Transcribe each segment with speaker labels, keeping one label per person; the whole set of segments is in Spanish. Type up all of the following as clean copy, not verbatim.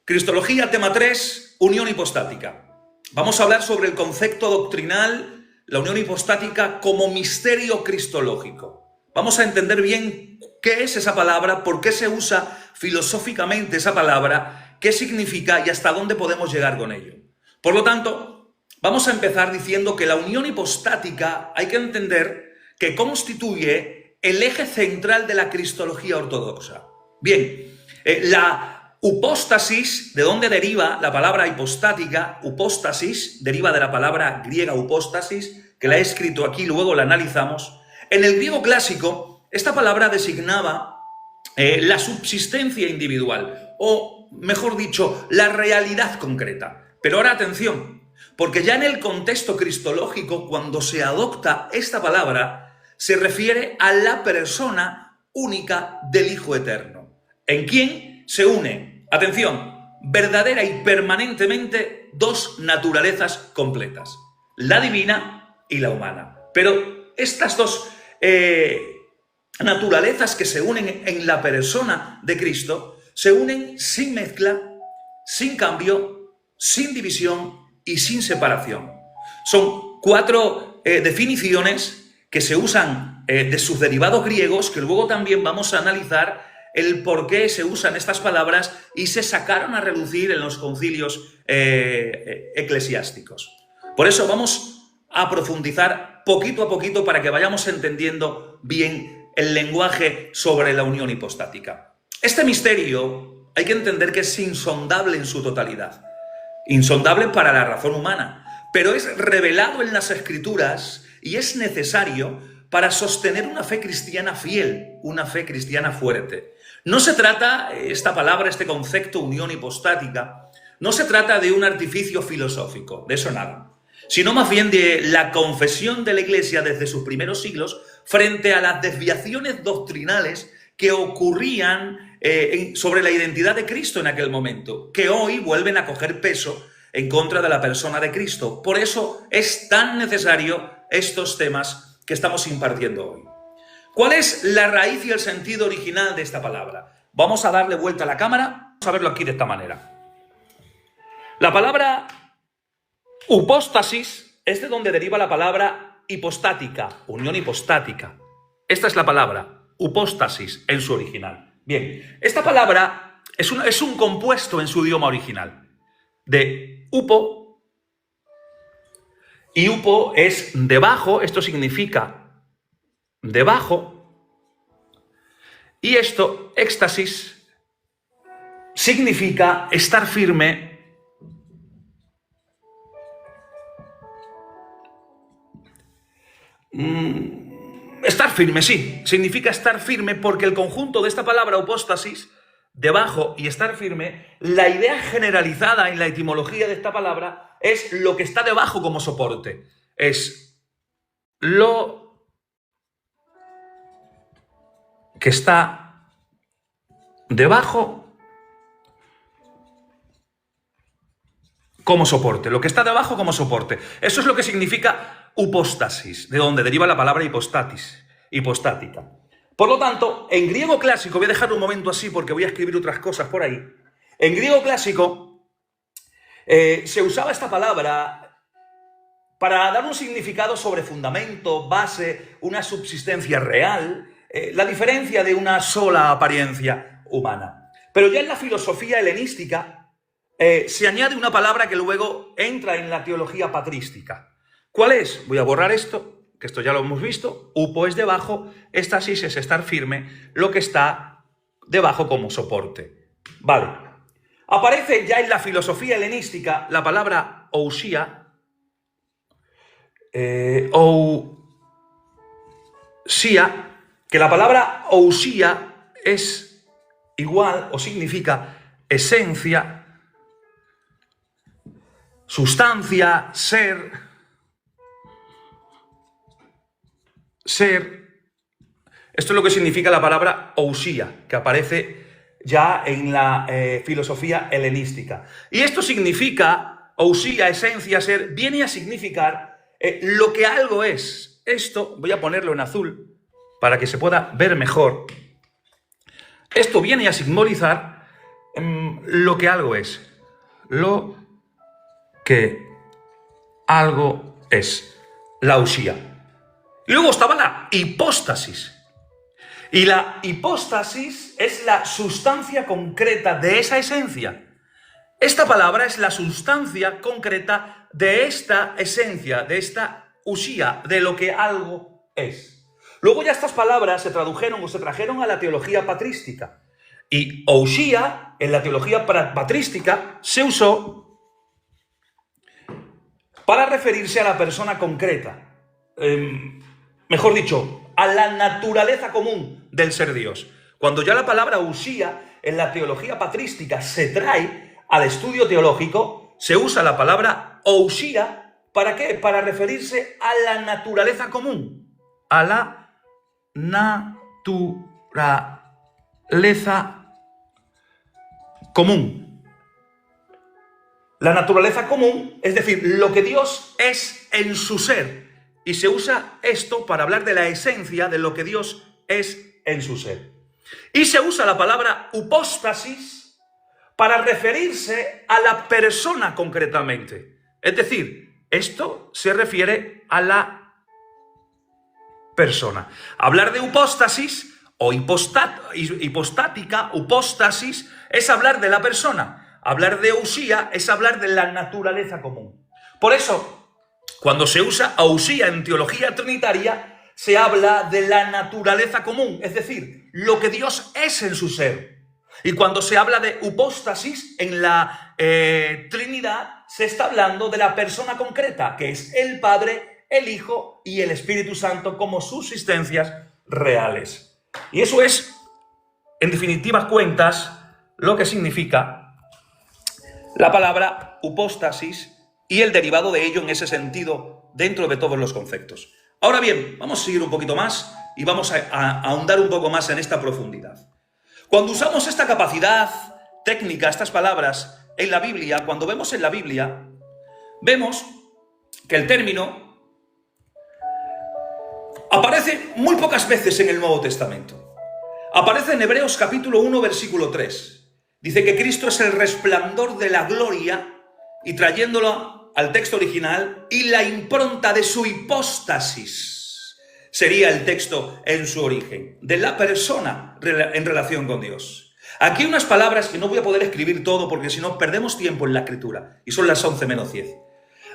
Speaker 1: Cristología, tema 3, unión hipostática. Vamos a hablar sobre el concepto doctrinal, la unión hipostática como misterio cristológico. Vamos a entender bien qué es esa palabra, por qué se usa filosóficamente esa palabra, qué significa y hasta dónde podemos llegar con ello. Por lo tanto, vamos a empezar diciendo que la unión hipostática hay que entender que constituye el eje central de la cristología ortodoxa. Bien, la upóstasis, ¿de dónde deriva la palabra hipostática? Upóstasis deriva de la palabra griega upóstasis, que la he escrito aquí, luego la analizamos. En el griego clásico, esta palabra designaba la subsistencia individual, o mejor dicho, la realidad concreta. Pero ahora atención, porque ya en el contexto cristológico, cuando se adopta esta palabra, se refiere a la persona única del Hijo Eterno, en quien se une, atención, verdadera y permanentemente dos naturalezas completas, la divina y la humana. Pero estas dos naturalezas que se unen en la persona de Cristo, se unen sin mezcla, sin cambio, sin división y sin separación. Son cuatro definiciones que se usan de sus derivados griegos, que luego también vamos a analizar el por qué se usan estas palabras y se sacaron a relucir en los concilios eclesiásticos. Por eso vamos a profundizar poquito a poquito para que vayamos entendiendo bien el lenguaje sobre la unión hipostática. Este misterio hay que entender que es insondable en su totalidad, insondable para la razón humana, pero es revelado en las Escrituras y es necesario para sostener una fe cristiana fiel, una fe cristiana fuerte. No se trata, esta palabra, este concepto unión hipostática, no se trata de un artificio filosófico, de eso nada, sino más bien de la confesión de la Iglesia desde sus primeros siglos frente a las desviaciones doctrinales que ocurrían sobre la identidad de Cristo en aquel momento, que hoy vuelven a coger peso en contra de la persona de Cristo. Por eso es tan necesario estos temas que estamos impartiendo hoy. ¿Cuál es la raíz y el sentido original de esta palabra? Vamos a darle vuelta a la cámara, vamos a verlo aquí de esta manera. La palabra upóstasis es de donde deriva la palabra hipostática, unión hipostática. Esta es la palabra, upóstasis, en su original. Bien, esta palabra es un compuesto en su idioma original de upo, y upo es debajo, esto significa debajo, y esto, éxtasis, significa estar firme, estar firme, sí, significa estar firme, porque el conjunto de esta palabra upóstasis, debajo y estar firme, la idea generalizada en la etimología de esta palabra es lo que está debajo como soporte, es lo que está debajo como soporte, lo que está debajo como soporte. Eso es lo que significa upóstasis, de donde deriva la palabra hipostatis, hipostática. Por lo tanto, en griego clásico, voy a dejar un momento así porque voy a escribir otras cosas por ahí. En griego clásico se usaba esta palabra para dar un significado sobre fundamento, base, una subsistencia real, la diferencia de una sola apariencia humana. Pero ya en la filosofía helenística se añade una palabra que luego entra en la teología patrística. ¿Cuál es? Voy a borrar esto, que esto ya lo hemos visto. Upo es debajo, éxtasis es estar firme, lo que está debajo como soporte. Vale. Aparece ya en la filosofía helenística la palabra ousia, que la palabra ousia es igual o significa esencia, sustancia, ser. Esto es lo que significa la palabra ousia, que aparece ya en la filosofía helenística. Y esto significa, ousia, esencia, ser, viene a significar lo que algo es. Esto, voy a ponerlo en azul para que se pueda ver mejor. Esto viene a simbolizar lo que algo es. Lo que algo es. La usía. Y luego estaba la hipóstasis. Y la hipóstasis es la sustancia concreta de esa esencia. Esta palabra es la sustancia concreta de esta esencia, de esta usía, de lo que algo es. Luego ya estas palabras se tradujeron o se trajeron a la teología patrística. Y ousia, en la teología patrística, se usó para referirse a la persona concreta. Mejor dicho, a la naturaleza común del ser Dios. Cuando ya la palabra usía en la teología patrística se trae al estudio teológico, se usa la palabra ousia, ¿para qué? Para referirse a la naturaleza común. A la naturaleza común. La naturaleza común, es decir, lo que Dios es en su ser. Y se usa esto para hablar de la esencia de lo que Dios es en su ser. Y se usa la palabra hipóstasis para referirse a la persona concretamente. Es decir, esto se refiere a la persona. Hablar de hipóstasis o hipostática, hipóstasis, es hablar de la persona. Hablar de usía es hablar de la naturaleza común. Por eso, cuando se usa ousia en teología trinitaria, se habla de la naturaleza común, es decir, lo que Dios es en su ser. Y cuando se habla de hipóstasis en la Trinidad, se está hablando de la persona concreta, que es el Padre, el Hijo y el Espíritu Santo como subsistencias reales. Y eso es, en definitivas cuentas, lo que significa la palabra hipóstasis y el derivado de ello en ese sentido dentro de todos los conceptos. Ahora bien, vamos a seguir un poquito más y vamos a ahondar un poco más en esta profundidad. Cuando usamos esta capacidad técnica, estas palabras en la Biblia, cuando vemos en la Biblia, vemos que el término aparece muy pocas veces en el Nuevo Testamento. Aparece en Hebreos capítulo 1, versículo 3. Dice que Cristo es el resplandor de la gloria y trayéndolo al texto original, y la impronta de su hipóstasis sería el texto en su origen, de la persona en relación con Dios. Aquí hay unas palabras que no voy a poder escribir todo porque si no perdemos tiempo en la escritura, y son las 11 menos 10.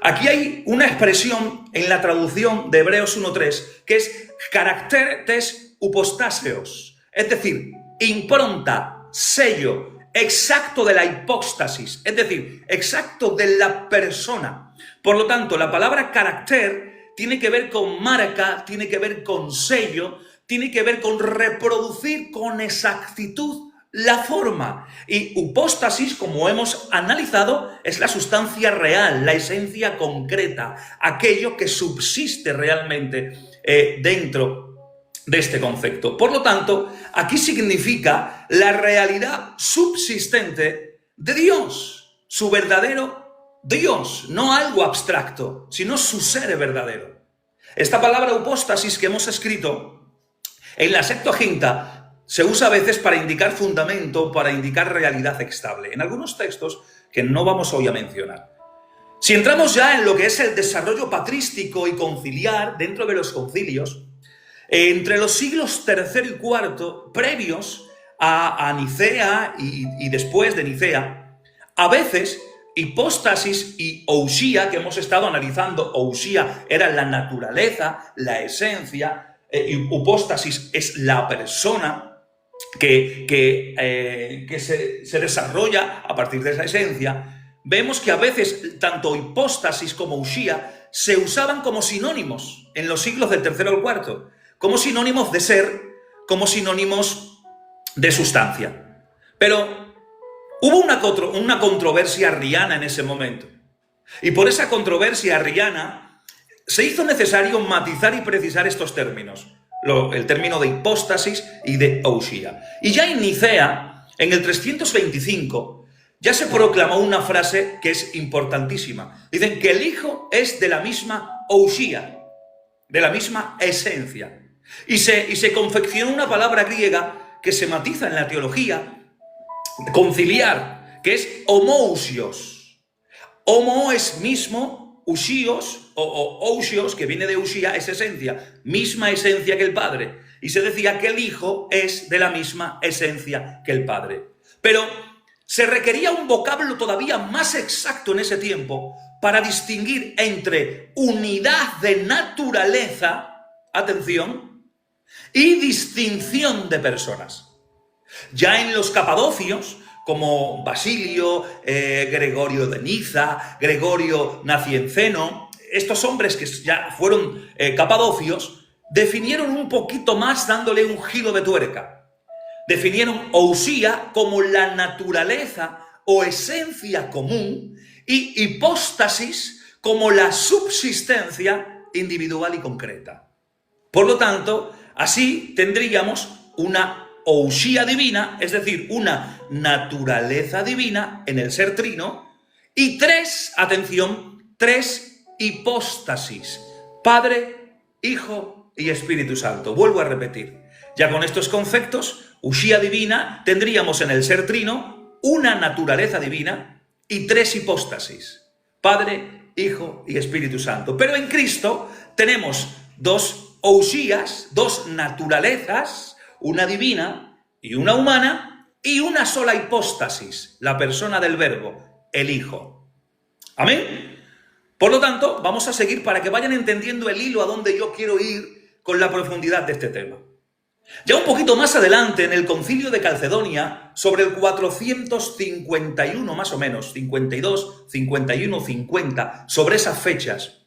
Speaker 1: Aquí hay una expresión en la traducción de Hebreos 1.3 que es caracteres hypostaseos, es decir, impronta, sello, exacto de la hipóstasis, es decir, exacto de la persona. Por lo tanto, la palabra carácter tiene que ver con marca, tiene que ver con sello, tiene que ver con reproducir con exactitud la forma. Y hipóstasis, como hemos analizado, es la sustancia real, la esencia concreta, aquello que subsiste realmente dentro de este concepto. Por lo tanto, aquí significa la realidad subsistente de Dios, su verdadero Dios, no algo abstracto, sino su ser verdadero. Esta palabra hipóstasis que hemos escrito en la Septuaginta se usa a veces para indicar fundamento, para indicar realidad estable, en algunos textos que no vamos hoy a mencionar. Si entramos ya en lo que es el desarrollo patrístico y conciliar dentro de los concilios, entre los siglos III y IV, previos a Nicea y después de Nicea, a veces hipóstasis y ousia, que hemos estado analizando, ousia era la naturaleza, la esencia, hipóstasis es la persona que se desarrolla a partir de esa esencia. Vemos que a veces tanto hipóstasis como ousia se usaban como sinónimos en los siglos del III al IV, como sinónimos de ser, como sinónimos de sustancia. Pero hubo una controversia arriana en ese momento. Y por esa controversia arriana se hizo necesario matizar y precisar estos términos. El término de hipóstasis y de ousia. Y ya en Nicea, en el 325, ya se proclamó una frase que es importantísima. Dicen que el Hijo es de la misma ousia, de la misma esencia. Y se confeccionó una palabra griega que se matiza en la teología conciliar, que es homousios. Homo es mismo, usios o ousios, que viene de usía, es esencia, misma esencia que el Padre. Y se decía que el Hijo es de la misma esencia que el Padre. Pero se requería un vocablo todavía más exacto en ese tiempo para distinguir entre unidad de naturaleza, atención, y distinción de personas. Ya en los capadocios, como Basilio, Gregorio de Niza, Gregorio Nacianceno, estos hombres que ya fueron capadocios, definieron un poquito más dándole un giro de tuerca. Definieron ousía como la naturaleza o esencia común y hipóstasis como la subsistencia individual y concreta. Por lo tanto, así tendríamos una ousía divina, es decir, una naturaleza divina en el ser trino, y tres hipóstasis: Padre, Hijo y Espíritu Santo. Vuelvo a repetir, ya con estos conceptos, ousía divina, tendríamos en el ser trino una naturaleza divina y tres hipóstasis: Padre, Hijo y Espíritu Santo. Pero en Cristo tenemos dos ousías, dos naturalezas, una divina y una humana, y una sola hipóstasis, la persona del Verbo, el Hijo. ¿Amén? Por lo tanto, vamos a seguir para que vayan entendiendo el hilo a donde yo quiero ir con la profundidad de este tema. Ya un poquito más adelante, en el Concilio de Calcedonia, sobre el 451 más o menos, 52, 51, 50, sobre esas fechas,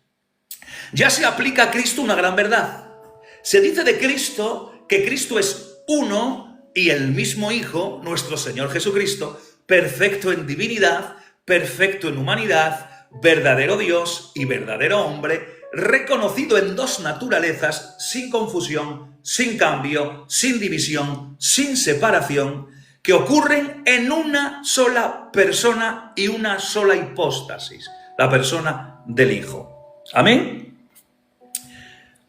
Speaker 1: ya se aplica a Cristo una gran verdad. Se dice de Cristo que Cristo es uno y el mismo Hijo, nuestro Señor Jesucristo, perfecto en divinidad, perfecto en humanidad, verdadero Dios y verdadero hombre, reconocido en dos naturalezas, sin confusión, sin cambio, sin división, sin separación, que ocurren en una sola persona y una sola hipóstasis, la persona del Hijo. ¿Amén?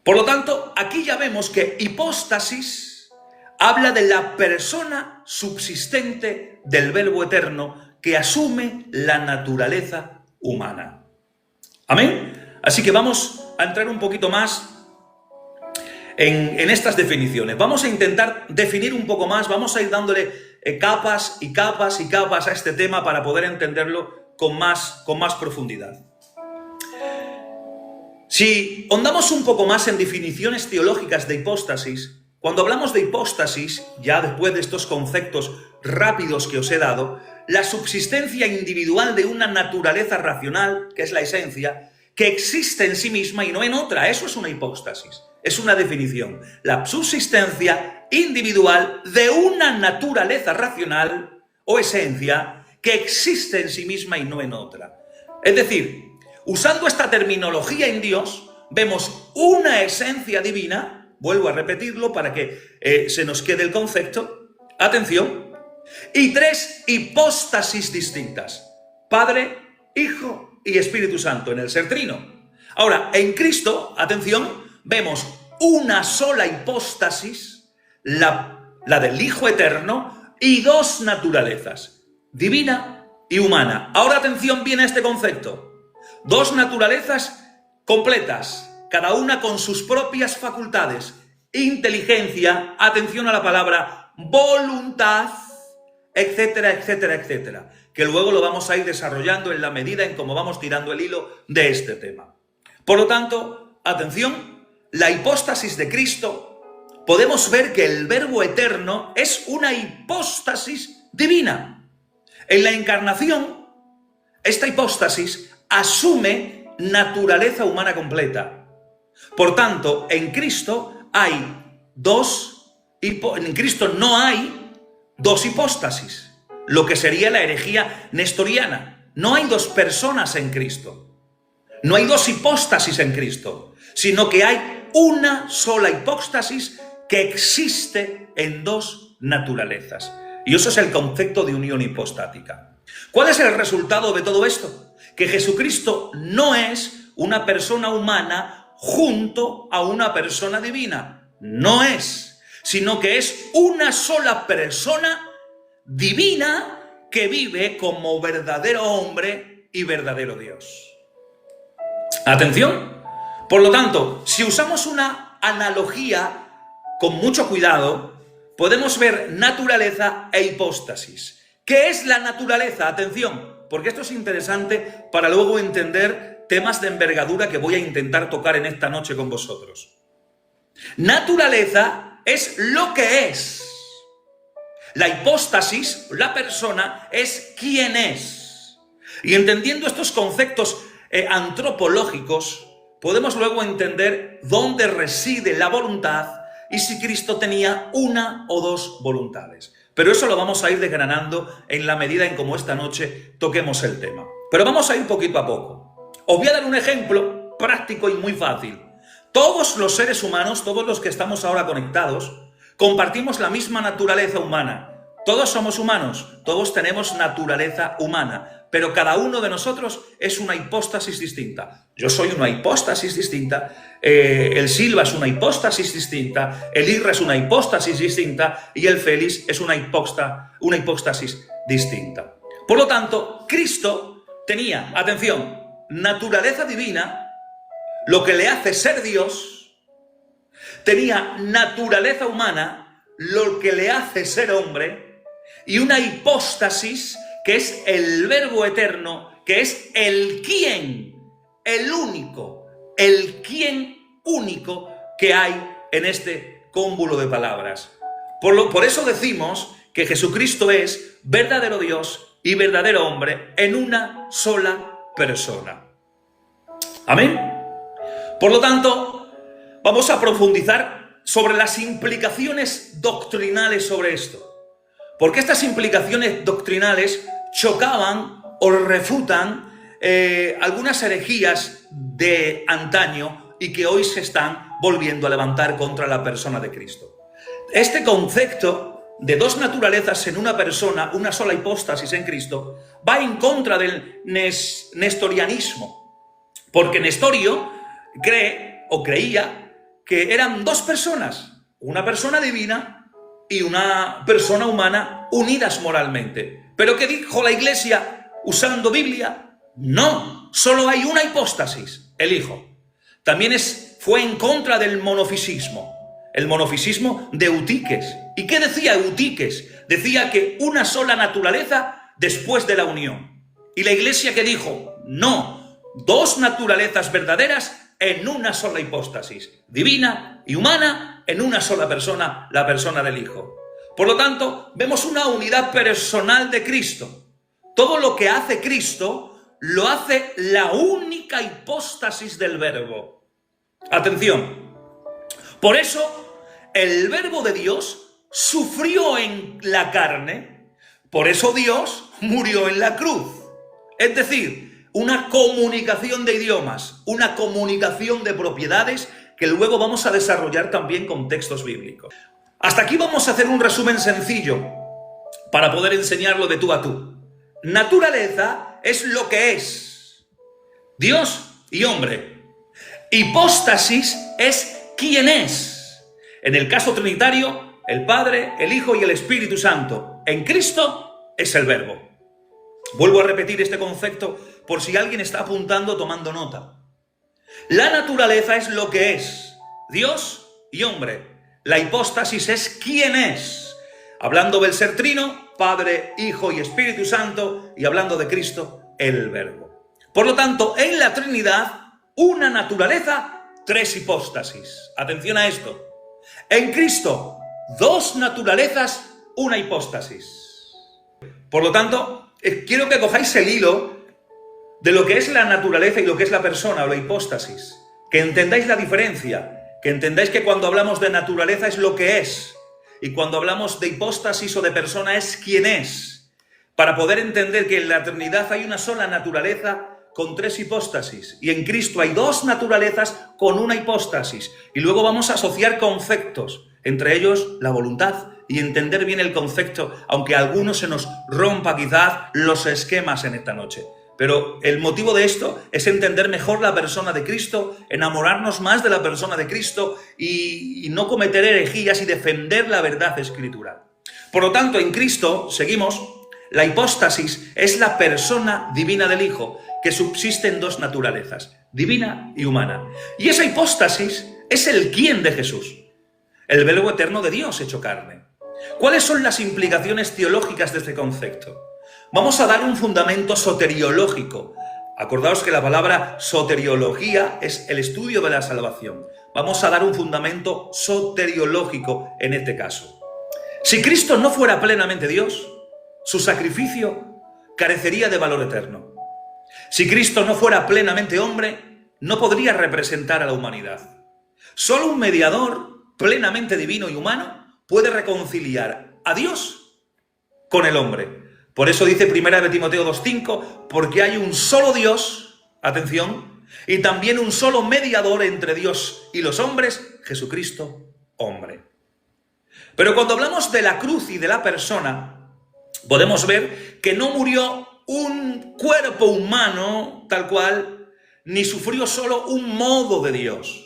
Speaker 1: Por lo tanto, aquí ya vemos que hipóstasis habla de la persona subsistente del Verbo eterno que asume la naturaleza humana. ¿Amén? Así que vamos a entrar un poquito más en estas definiciones. Vamos a intentar definir un poco más, vamos a ir dándole capas y capas y capas a este tema para poder entenderlo con más profundidad. Si ahondamos un poco más en definiciones teológicas de hipóstasis, cuando hablamos de hipóstasis, ya después de estos conceptos rápidos que os he dado, la subsistencia individual de una naturaleza racional, que es la esencia, que existe en sí misma y no en otra, eso es una hipóstasis, es una definición. La subsistencia individual de una naturaleza racional o esencia que existe en sí misma y no en otra. Es decir, usando esta terminología en Dios, vemos una esencia divina, vuelvo a repetirlo para que se nos quede el concepto, atención, y tres hipóstasis distintas: Padre, Hijo y Espíritu Santo en el ser trino. Ahora, en Cristo, atención, vemos una sola hipóstasis, la del Hijo eterno, y dos naturalezas, divina y humana. Ahora, atención bien a este concepto. Dos naturalezas completas, cada una con sus propias facultades, inteligencia, atención a la palabra, voluntad, etcétera, etcétera, etcétera, que luego lo vamos a ir desarrollando en la medida en cómo vamos tirando el hilo de este tema. Por lo tanto, atención, la hipóstasis de Cristo, podemos ver que el Verbo eterno es una hipóstasis divina. En la encarnación, esta hipóstasis asume naturaleza humana completa. Por tanto, en Cristo no hay dos hipóstasis, lo que sería la herejía nestoriana. No hay dos personas en Cristo. No hay dos hipóstasis en Cristo, sino que hay una sola hipóstasis que existe en dos naturalezas. Y eso es el concepto de unión hipostática. ¿Cuál es el resultado de todo esto? Que Jesucristo no es una persona humana junto a una persona divina. No es, sino que es una sola persona divina que vive como verdadero hombre y verdadero Dios. Atención. Por lo tanto, si usamos una analogía con mucho cuidado, podemos ver naturaleza e hipóstasis. ¿Qué es la naturaleza? Atención, porque esto es interesante para luego entender temas de envergadura que voy a intentar tocar en esta noche con vosotros. Naturaleza es lo que es. La hipóstasis, la persona, es quién es. Y entendiendo estos conceptos antropológicos, podemos luego entender dónde reside la voluntad y si Cristo tenía una o dos voluntades. Pero eso lo vamos a ir desgranando en la medida en cómo esta noche toquemos el tema. Pero vamos a ir poquito a poco. Os voy a dar un ejemplo práctico y muy fácil. Todos los seres humanos, todos los que estamos ahora conectados, compartimos la misma naturaleza humana. Todos somos humanos, todos tenemos naturaleza humana, pero cada uno de nosotros es una hipóstasis distinta. Yo soy una hipóstasis distinta, el Silva es una hipóstasis distinta, el Irra es una hipóstasis distinta y el Félix es una hipóstasis distinta. Por lo tanto, Cristo tenía, atención, naturaleza divina, lo que le hace ser Dios, tenía naturaleza humana, lo que le hace ser hombre, y una hipóstasis que es el Verbo eterno, que es el quién, el único, el quién único que hay en este cúmulo de palabras. Por eso decimos que Jesucristo es verdadero Dios y verdadero hombre en una sola persona. Amén. Por lo tanto, vamos a profundizar sobre las implicaciones doctrinales sobre esto. Porque estas implicaciones doctrinales chocaban o refutan algunas herejías de antaño y que hoy se están volviendo a levantar contra la persona de Cristo. Este concepto de dos naturalezas en una persona, una sola hipóstasis en Cristo, va en contra del nestorianismo. Porque Nestorio creía que eran dos personas, una persona divina y una persona humana unidas moralmente. ¿Pero qué dijo la Iglesia usando Biblia? No, solo hay una hipóstasis, el Hijo. También fue en contra del monofisismo, el monofisismo de Eutiques. ¿Y qué decía Eutiques? Decía que una sola naturaleza después de la unión. Y la Iglesia que dijo, no, dos naturalezas verdaderas en una sola hipóstasis, divina y humana, en una sola persona, la persona del Hijo. Por lo tanto, vemos una unidad personal de Cristo. Todo lo que hace Cristo, lo hace la única hipóstasis del Verbo. Atención. Por eso, el Verbo de Dios sufrió en la carne. Por eso Dios murió en la cruz. Es decir, una comunicación de idiomas, una comunicación de propiedades que luego vamos a desarrollar también con textos bíblicos. Hasta aquí vamos a hacer un resumen sencillo para poder enseñarlo de tú a tú. Naturaleza es lo que es, Dios y hombre. Hipóstasis es quién es. En el caso trinitario, el Padre, el Hijo y el Espíritu Santo. En Cristo es el Verbo. Vuelvo a repetir este concepto por si alguien está apuntando o tomando nota. La naturaleza es lo que es, Dios y hombre. La hipóstasis es quién es. Hablando del ser trino, Padre, Hijo y Espíritu Santo, y hablando de Cristo, el Verbo. Por lo tanto, en la Trinidad, una naturaleza, tres hipóstasis. Atención a esto. En Cristo, dos naturalezas, una hipóstasis. Por lo tanto, quiero que cojáis el hilo de lo que es la naturaleza y lo que es la persona o la hipóstasis. Que entendáis la diferencia. Que entendáis que cuando hablamos de naturaleza es lo que es. Y cuando hablamos de hipóstasis o de persona es quién es. Para poder entender que en la Trinidad hay una sola naturaleza con tres hipóstasis. Y en Cristo hay dos naturalezas con una hipóstasis. Y luego vamos a asociar conceptos. Entre ellos la voluntad. Y entender bien el concepto. Aunque a algunos se nos rompa quizás los esquemas en esta noche. Pero el motivo de esto es entender mejor la persona de Cristo, enamorarnos más de la persona de Cristo y no cometer herejías y defender la verdad escritural. Por lo tanto, en Cristo, seguimos, la hipóstasis es la persona divina del Hijo, que subsiste en dos naturalezas, divina y humana. Y esa hipóstasis es el quién de Jesús, el Verbo eterno de Dios hecho carne. ¿Cuáles son las implicaciones teológicas de este concepto? Vamos a dar un fundamento soteriológico. Acordaos que la palabra soteriología es el estudio de la salvación. Vamos a dar un fundamento soteriológico en este caso. Si Cristo no fuera plenamente Dios, su sacrificio carecería de valor eterno. Si Cristo no fuera plenamente hombre, no podría representar a la humanidad. Solo un mediador plenamente divino y humano puede reconciliar a Dios con el hombre. Por eso dice 1 de Timoteo 2:5, porque hay un solo Dios, atención, y también un solo mediador entre Dios y los hombres, Jesucristo, hombre. Pero cuando hablamos de la cruz y de la persona, podemos ver que no murió un cuerpo humano tal cual, ni sufrió solo un modo de Dios.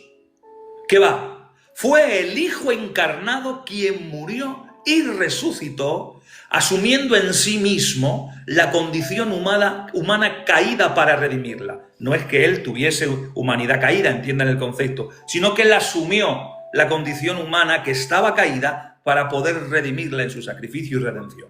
Speaker 1: ¿Qué va? Fue el Hijo encarnado quien murió y resucitó, asumiendo en sí mismo la condición humana caída para redimirla. No es que Él tuviese humanidad caída, entiendan el concepto, sino que Él asumió la condición humana que estaba caída para poder redimirla en su sacrificio y redención.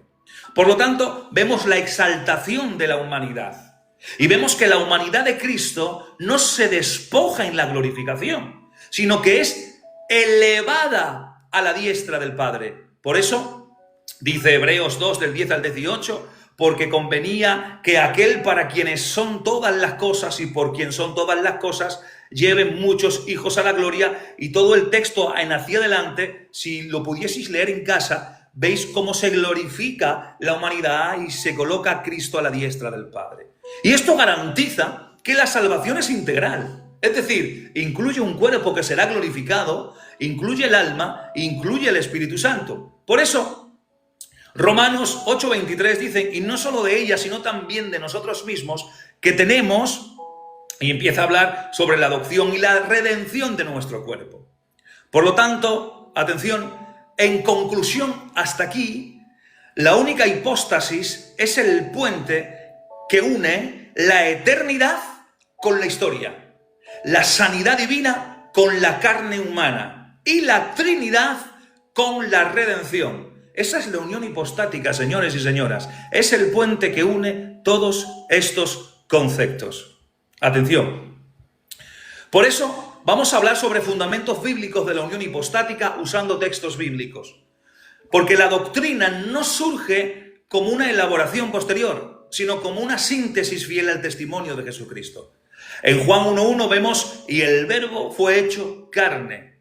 Speaker 1: Por lo tanto, vemos la exaltación de la humanidad y vemos que la humanidad de Cristo no se despoja en la glorificación, sino que es elevada a la diestra del Padre. Por eso, dice Hebreos 2, del 10 al 18, porque convenía que aquel para quienes son todas las cosas y por quien son todas las cosas, lleven muchos hijos a la gloria. Y todo el texto en hacia adelante, si lo pudieseis leer en casa, veis cómo se glorifica la humanidad y se coloca a Cristo a la diestra del Padre. Y esto garantiza que la salvación es integral. Es decir, incluye un cuerpo que será glorificado, incluye el alma, incluye el Espíritu Santo. Por eso, Romanos 8:23 dice, y no solo de ella, sino también de nosotros mismos, que tenemos, y empieza a hablar sobre la adopción y la redención de nuestro cuerpo. Por lo tanto, atención, en conclusión, hasta aquí, la única hipóstasis es el puente que une la eternidad con la historia, la sanidad divina con la carne humana y la Trinidad con la redención. Esa es la unión hipostática, señores y señoras. Es el puente que une todos estos conceptos. Atención. Por eso vamos a hablar sobre fundamentos bíblicos de la unión hipostática usando textos bíblicos. Porque la doctrina no surge como una elaboración posterior, sino como una síntesis fiel al testimonio de Jesucristo. En Juan 1:1 vemos, y el verbo fue hecho carne.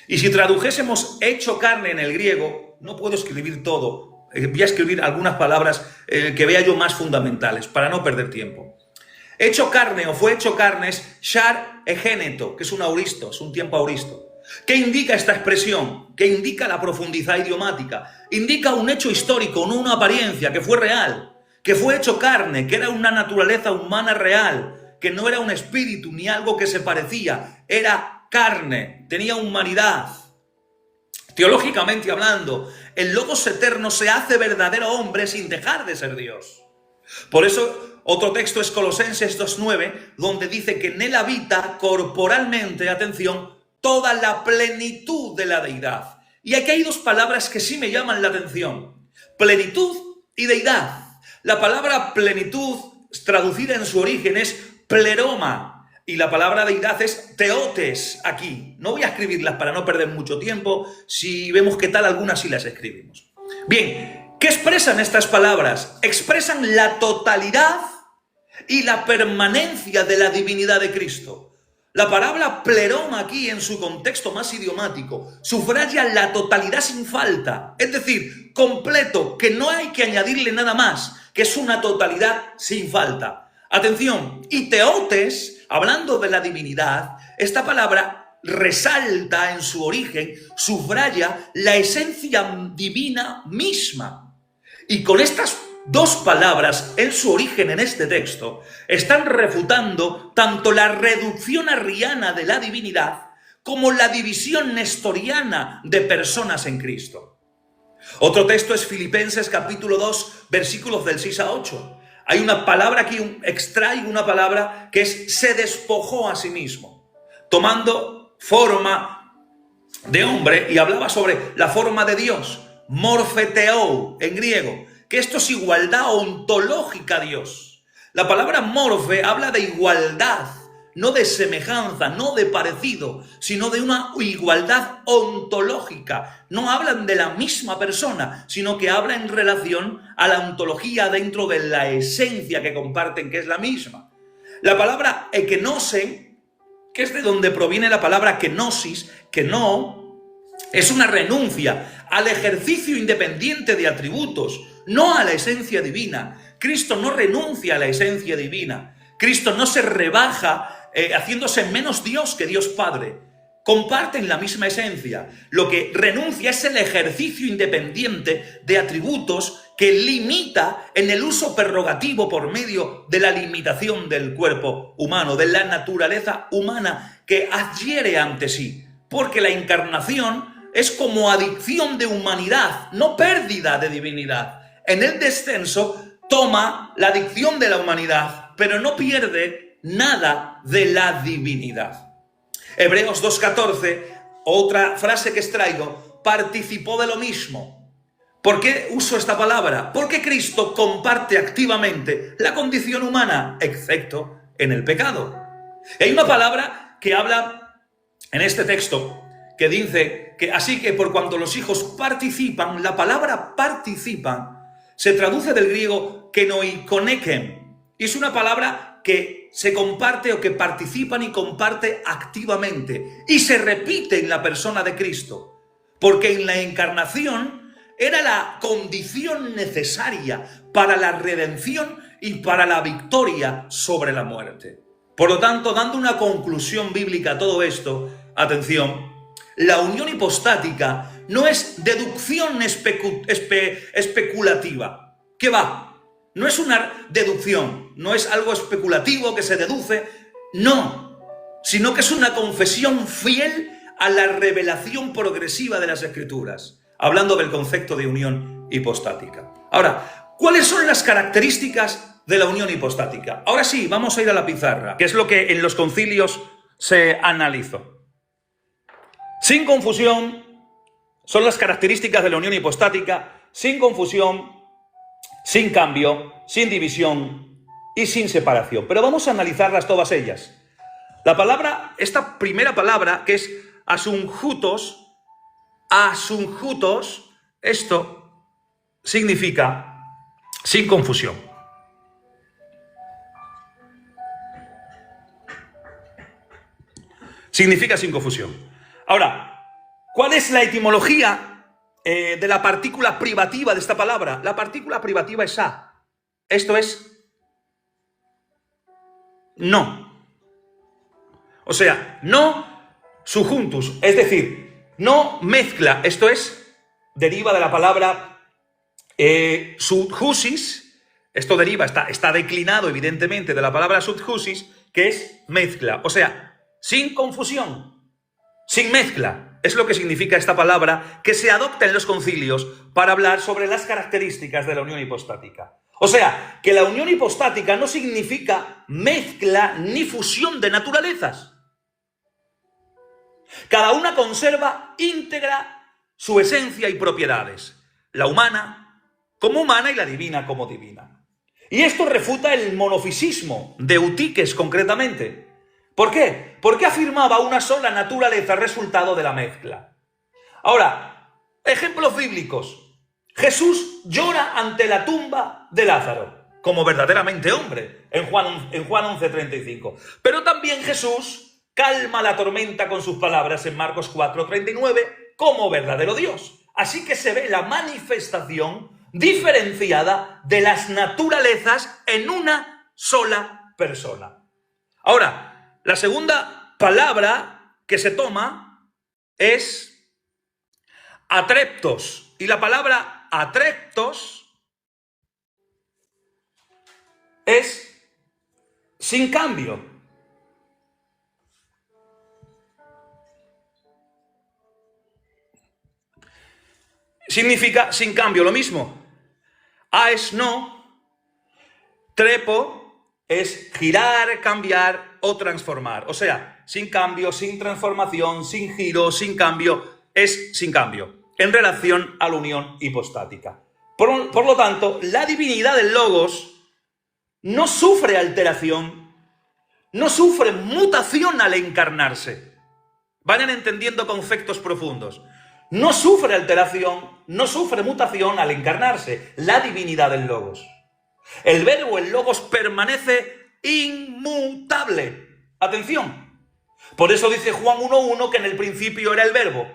Speaker 1: Y si tradujésemos hecho carne en el griego, no puedo escribir todo, voy a escribir algunas palabras que vea yo más fundamentales, para no perder tiempo. Hecho carne o fue hecho carne es shar egéneto, que es un auristo, es un tiempo auristo. ¿Qué indica esta expresión? ¿Qué indica la profundidad idiomática? Indica un hecho histórico, no una apariencia, que fue real, que fue hecho carne, que era una naturaleza humana real, que no era un espíritu ni algo que se parecía, era carne, tenía humanidad. Teológicamente hablando, el Logos eterno se hace verdadero hombre sin dejar de ser Dios. Por eso, otro texto es Colosenses 2:9, donde dice que en él habita corporalmente, atención, toda la plenitud de la deidad. Y aquí hay dos palabras que sí me llaman la atención: plenitud y deidad. La palabra plenitud, traducida en su origen, es pleroma. Y la palabra deidad es teotes aquí. No voy a escribirlas para no perder mucho tiempo. Si vemos que tal, algunas sí las escribimos. Bien, ¿qué expresan estas palabras? Expresan la totalidad y la permanencia de la divinidad de Cristo. La palabra pleroma aquí, en su contexto más idiomático, subraya la totalidad sin falta. Es decir, completo, que no hay que añadirle nada más, que es una totalidad sin falta. Atención, y teotes, hablando de la divinidad, esta palabra resalta en su origen, subraya la esencia divina misma. Y con estas dos palabras en su origen en este texto están refutando tanto la reducción arriana de la divinidad como la división nestoriana de personas en Cristo. Otro texto es Filipenses capítulo 2, versículos del 6 a 8. Hay una palabra aquí, extraigo una palabra que es se despojó a sí mismo, tomando forma de hombre, y hablaba sobre la forma de Dios, morfeteou en griego, que esto es igualdad ontológica a Dios. La palabra morfe habla de igualdad, no de semejanza, no de parecido, sino de una igualdad ontológica. No hablan de la misma persona, sino que habla en relación a la ontología dentro de la esencia que comparten, que es la misma. La palabra ekenosen, que es de donde proviene la palabra kenosis, que no, es una renuncia al ejercicio independiente de atributos, no a la esencia divina. Cristo no renuncia a la esencia divina. Cristo no se rebaja haciéndose menos Dios que Dios Padre. Comparten la misma esencia. Lo que renuncia es el ejercicio independiente de atributos que limita en el uso prerrogativo por medio de la limitación del cuerpo humano, de la naturaleza humana que adhiere ante sí. Porque la encarnación es como adicción de humanidad, no pérdida de divinidad. En el descenso toma la adicción de la humanidad, pero no pierde nada de la divinidad. Hebreos 2:14, otra frase que extraigo, participó de lo mismo. ¿Por qué uso esta palabra? Porque Cristo comparte activamente la condición humana, excepto en el pecado. Y hay una palabra que habla en este texto que dice que así que por cuanto los hijos participan, la palabra participan se traduce del griego kenoikoneken, y es una palabra que se comparte o que participan y comparte activamente y se repite en la persona de Cristo, porque en la encarnación era la condición necesaria para la redención y para la victoria sobre la muerte. Por lo tanto, dando una conclusión bíblica a todo esto, atención, la unión hipostática no es deducción especulativa. ¿Qué va? No es una deducción, no es algo especulativo que se deduce, no, sino que es una confesión fiel a la revelación progresiva de las Escrituras, hablando del concepto de unión hipostática. Ahora, ¿cuáles son las características de la unión hipostática? Ahora sí, vamos a ir a la pizarra, que es lo que en los concilios se analizó. Sin confusión, son las características de la unión hipostática, sin confusión, sin cambio, sin división y sin separación. Pero vamos a analizarlas todas ellas. La palabra, esta primera palabra, que es asunjutos, esto significa sin confusión. Significa sin confusión. Ahora, ¿cuál es la etimología de la partícula privativa de esta palabra? La partícula privativa es a. Esto es no. O sea, no subjuntus, es decir, no mezcla. Esto es, deriva de la palabra subhusis. Esto deriva, está declinado evidentemente de la palabra subhusis, que es mezcla. O sea, sin confusión, sin mezcla. Es lo que significa esta palabra que se adopta en los concilios para hablar sobre las características de la unión hipostática. O sea, que la unión hipostática no significa mezcla ni fusión de naturalezas. Cada una conserva íntegra su esencia y propiedades. La humana como humana y la divina como divina. Y esto refuta el monofisismo de Eutíques concretamente. ¿Por qué? Porque afirmaba una sola naturaleza resultado de la mezcla. Ahora, ejemplos bíblicos. Jesús llora ante la tumba de Lázaro, como verdaderamente hombre, en Juan 11:35. Pero también Jesús calma la tormenta con sus palabras en Marcos 4:39, como verdadero Dios. Así que se ve la manifestación diferenciada de las naturalezas en una sola persona. Ahora, la segunda palabra que se toma es atreptos. Y la palabra atreptos es sin cambio. significa sin cambio, lo mismo. Es no, trepo es girar, cambiar o transformar. O sea, sin cambio, sin transformación, sin giro, sin cambio, es sin cambio, en relación a la unión hipostática. Por lo tanto, la divinidad del Logos no sufre alteración, no sufre mutación al encarnarse. Vayan entendiendo conceptos profundos. No sufre alteración, no sufre mutación al encarnarse, la divinidad del Logos. El verbo, el Logos, permanece inmutable. Atención. Por eso dice Juan 1:1 que en el principio era el verbo.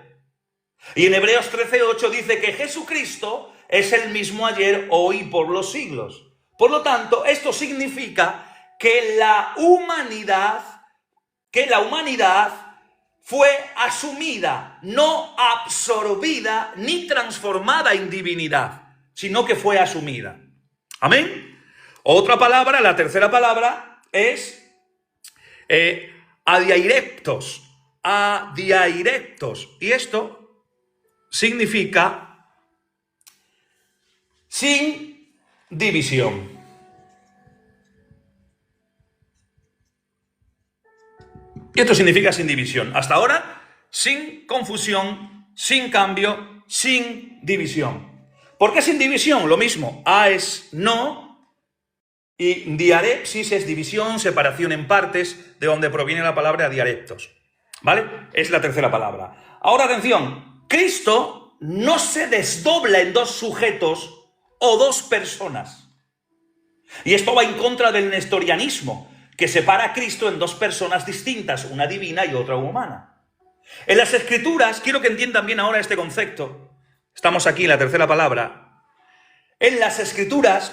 Speaker 1: Y en Hebreos 13:8 dice que Jesucristo es el mismo ayer, hoy y por los siglos. Por lo tanto, esto significa que la humanidad fue asumida, no absorbida ni transformada en divinidad, sino que fue asumida. ¿Amén? Otra palabra, la tercera palabra, es adiaireptos. Adiaireptos. Y esto significa sin división. Y esto significa sin división. Hasta ahora, sin confusión, sin cambio, sin división. ¿Por qué sin división? Lo mismo. Es no y diarepsis es división, separación en partes, de donde proviene la palabra diareptos. ¿Vale? Es la tercera palabra. Ahora, atención. Cristo no se desdobla en dos sujetos o dos personas. Y esto va en contra del nestorianismo, que separa a Cristo en dos personas distintas, una divina y otra humana. En las Escrituras, quiero que entiendan bien ahora este concepto. Estamos aquí en la tercera palabra. En las Escrituras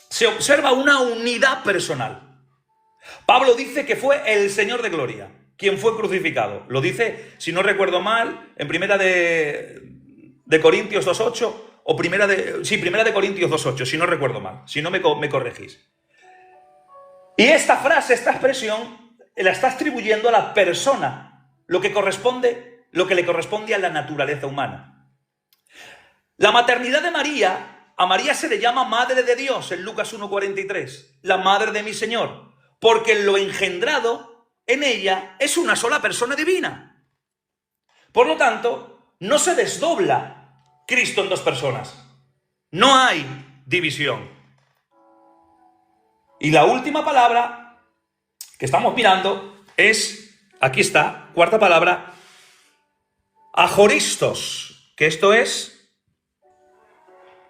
Speaker 1: se observa una unidad personal. Pablo dice que fue el Señor de gloria quien fue crucificado. Lo dice, si no recuerdo mal, en primera de Corintios 2:8 o primera de Corintios 2:8, si no recuerdo mal, si no me corregís. Y esta frase, esta expresión, la está atribuyendo a la persona, lo que le corresponde a la naturaleza humana. La maternidad de María, a María se le llama Madre de Dios en Lucas 1:43, la Madre de mi Señor, porque lo engendrado en ella es una sola persona divina. Por lo tanto, no se desdobla Cristo en dos personas. No hay división. Y la última palabra que estamos mirando es, aquí está, cuarta palabra, ajoristos, que esto es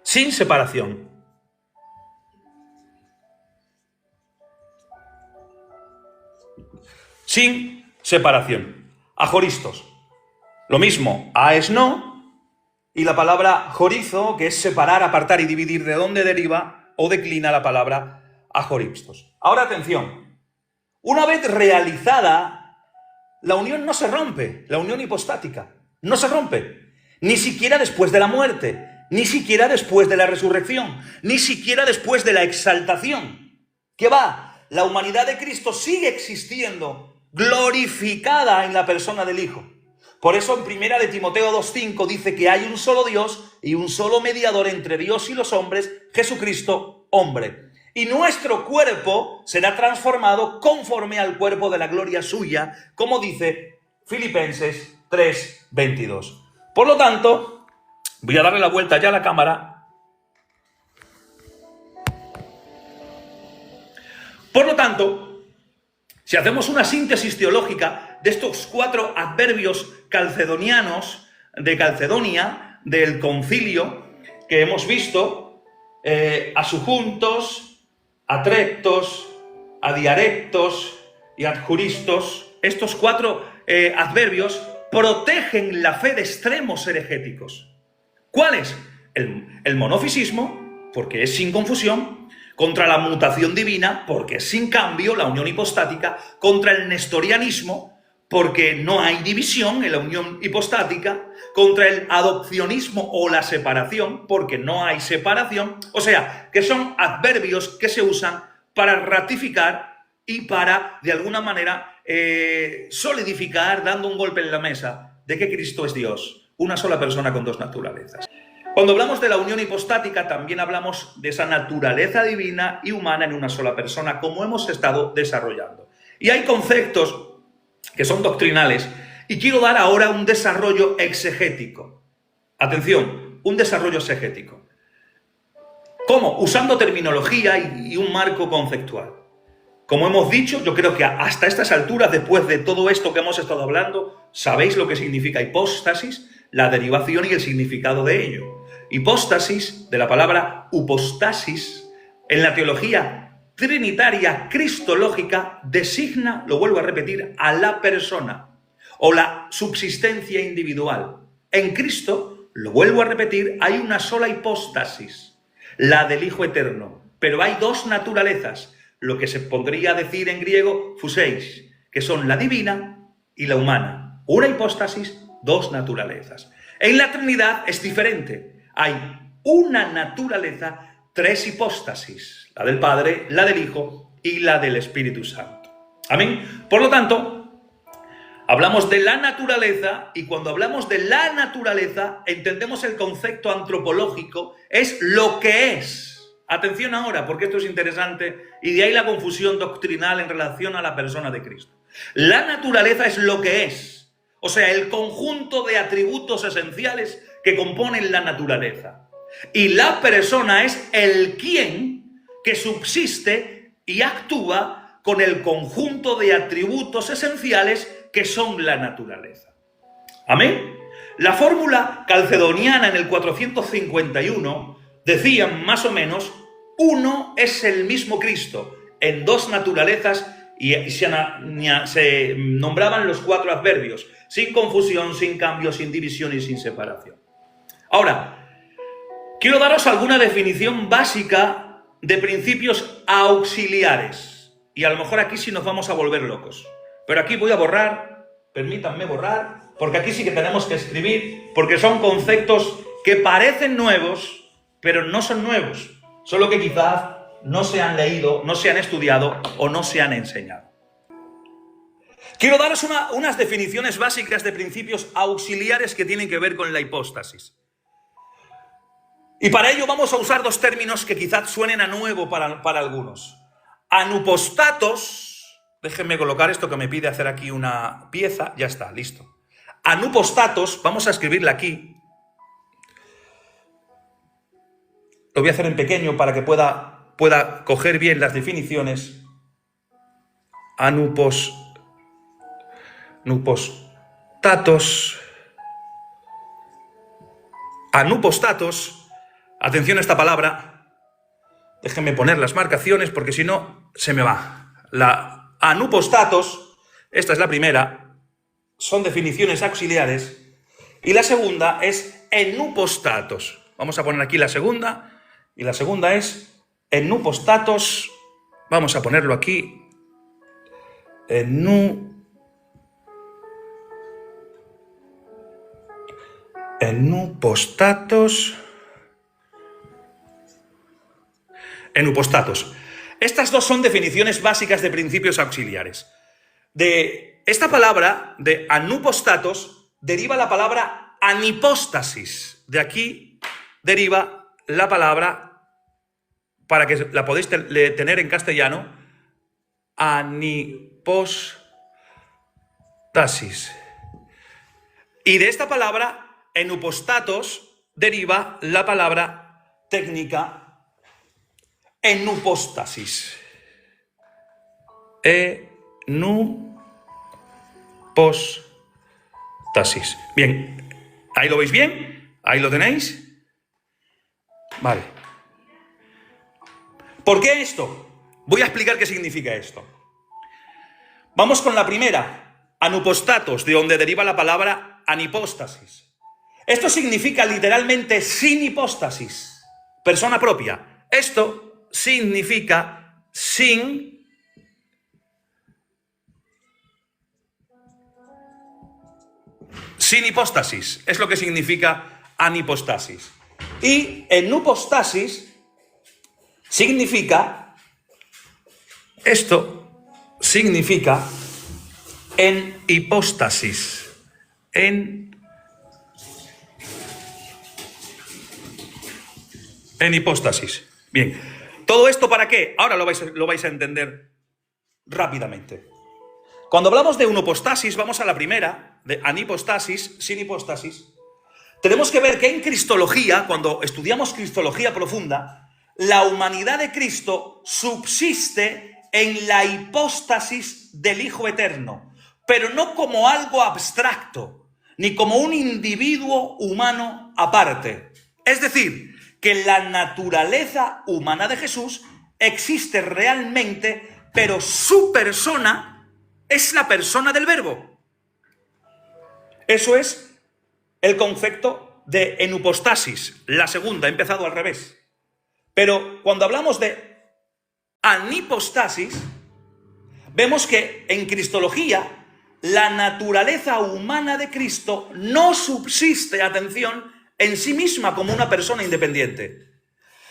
Speaker 1: sin separación. Sin separación. Ajoristos. Lo mismo, es no, y la palabra jorizo, que es separar, apartar y dividir, ¿de dónde deriva o declina la palabra ajoristos? Ahora atención, una vez realizada, la unión no se rompe, la unión hipostática, no se rompe, ni siquiera después de la muerte, ni siquiera después de la resurrección, ni siquiera después de la exaltación. ¿Qué va? La humanidad de Cristo sigue existiendo, glorificada en la persona del Hijo. Por eso en primera de Timoteo 2:5 dice que hay un solo Dios y un solo mediador entre Dios y los hombres, Jesucristo, hombre. Y nuestro cuerpo será transformado conforme al cuerpo de la gloria suya, como dice Filipenses 3:22. Por lo tanto, voy a darle la vuelta ya a la cámara. Por lo tanto, si hacemos una síntesis teológica de estos 4 adverbios calcedonianos de Calcedonia, del concilio que hemos visto, asujuntos, atreptos, adiarectos y adjuristos, estos 4 adverbios protegen la fe de extremos heregéticos. ¿Cuáles? El monofisismo, porque es sin confusión; contra la mutación divina, porque es sin cambio, la unión hipostática; contra el nestorianismo, porque no hay división en la unión hipostática; contra el adopcionismo o la separación, porque no hay separación. O sea, que son adverbios que se usan para ratificar y para, de alguna manera, solidificar, dando un golpe en la mesa, de que Cristo es Dios, una sola persona con dos naturalezas. Cuando hablamos de la unión hipostática, también hablamos de esa naturaleza divina y humana en una sola persona, como hemos estado desarrollando. Y hay conceptos que son doctrinales, y quiero dar ahora un desarrollo exegético. Atención, un desarrollo exegético. ¿Cómo? Usando terminología y un marco conceptual. Como hemos dicho, yo creo que hasta estas alturas, después de todo esto que hemos estado hablando, sabéis lo que significa hipóstasis, la derivación y el significado de ello. Hipóstasis, de la palabra upostasis, en la teología trinitaria cristológica, designa, lo vuelvo a repetir, a la persona o la subsistencia individual. En Cristo, lo vuelvo a repetir, hay una sola hipóstasis, la del Hijo Eterno, pero hay dos naturalezas, lo que se podría decir en griego phuseis, que son la divina y la humana. Una hipóstasis, dos naturalezas. En la Trinidad es diferente. Hay una naturaleza, tres hipóstasis, la del Padre, la del Hijo y la del Espíritu Santo. Amén. Por lo tanto, hablamos de la naturaleza, y cuando hablamos de la naturaleza entendemos el concepto antropológico, es lo que es. Atención ahora, porque esto es interesante, y de ahí la confusión doctrinal en relación a la persona de Cristo. La naturaleza es lo que es, o sea, el conjunto de atributos esenciales que componen la naturaleza. Y la persona es el quién que subsiste y actúa con el conjunto de atributos esenciales que son la naturaleza. Amén. La fórmula calcedoniana en el 451 decía más o menos: uno es el mismo Cristo en dos naturalezas, y se nombraban los cuatro adverbios, sin confusión, sin cambio, sin división y sin separación. Ahora, quiero daros alguna definición básica de principios auxiliares, y a lo mejor aquí sí nos vamos a volver locos, pero aquí voy a borrar, permítanme borrar, porque aquí sí que tenemos que escribir, porque son conceptos que parecen nuevos, pero no son nuevos, solo que quizás no se han leído, no se han estudiado o no se han enseñado. Quiero daros unas definiciones básicas de principios auxiliares que tienen que ver con la hipóstasis. Y para ello vamos a usar dos términos que quizás suenen a nuevo para algunos. Anupostatos, déjenme colocar esto que me pide hacer aquí una pieza, ya está, listo. Anupostatos, vamos a escribirla aquí. Lo voy a hacer en pequeño para que pueda coger bien las definiciones. Anupostatos, atención a esta palabra, déjenme poner las marcaciones porque si no se me va. La anupostatos, esta es la primera, son definiciones auxiliares, y la segunda es enupostatos. Vamos a poner aquí la segunda, y la segunda es enupostatos, vamos a ponerlo aquí, enupostatos. Estas dos son definiciones básicas de principios auxiliares. De esta palabra, de anupostatos, deriva la palabra anipóstasis. De aquí deriva la palabra, para que la podéis tener en castellano, anipostasis. Y de esta palabra, enupostatos, deriva la palabra técnica enupóstasis. Enupóstasis. Bien, ¿ahí lo veis bien? ¿Ahí lo tenéis? Vale. ¿Por qué esto? Voy a explicar qué significa esto. Vamos con la primera, anupostatos, de donde deriva la palabra anipóstasis. Esto significa literalmente sin hipóstasis, persona propia. Esto significa sin hipóstasis, es lo que significa anipostasis. Y enupostasis significa, esto significa en hipóstasis, en En hipóstasis. Bien. ¿Todo esto para qué? Ahora lo vais a entender rápidamente. Cuando hablamos de unopostasis, vamos a la primera, de anipostasis, sin hipóstasis. Tenemos que ver que en Cristología, cuando estudiamos Cristología profunda, la humanidad de Cristo subsiste en la hipóstasis del Hijo Eterno, pero no como algo abstracto, ni como un individuo humano aparte. Es decir, que la naturaleza humana de Jesús existe realmente, pero su persona es la persona del Verbo. Eso es el concepto de enupostasis, la segunda, he empezado al revés. Pero cuando hablamos de anipostasis, vemos que en Cristología la naturaleza humana de Cristo no subsiste, atención, en sí misma como una persona independiente.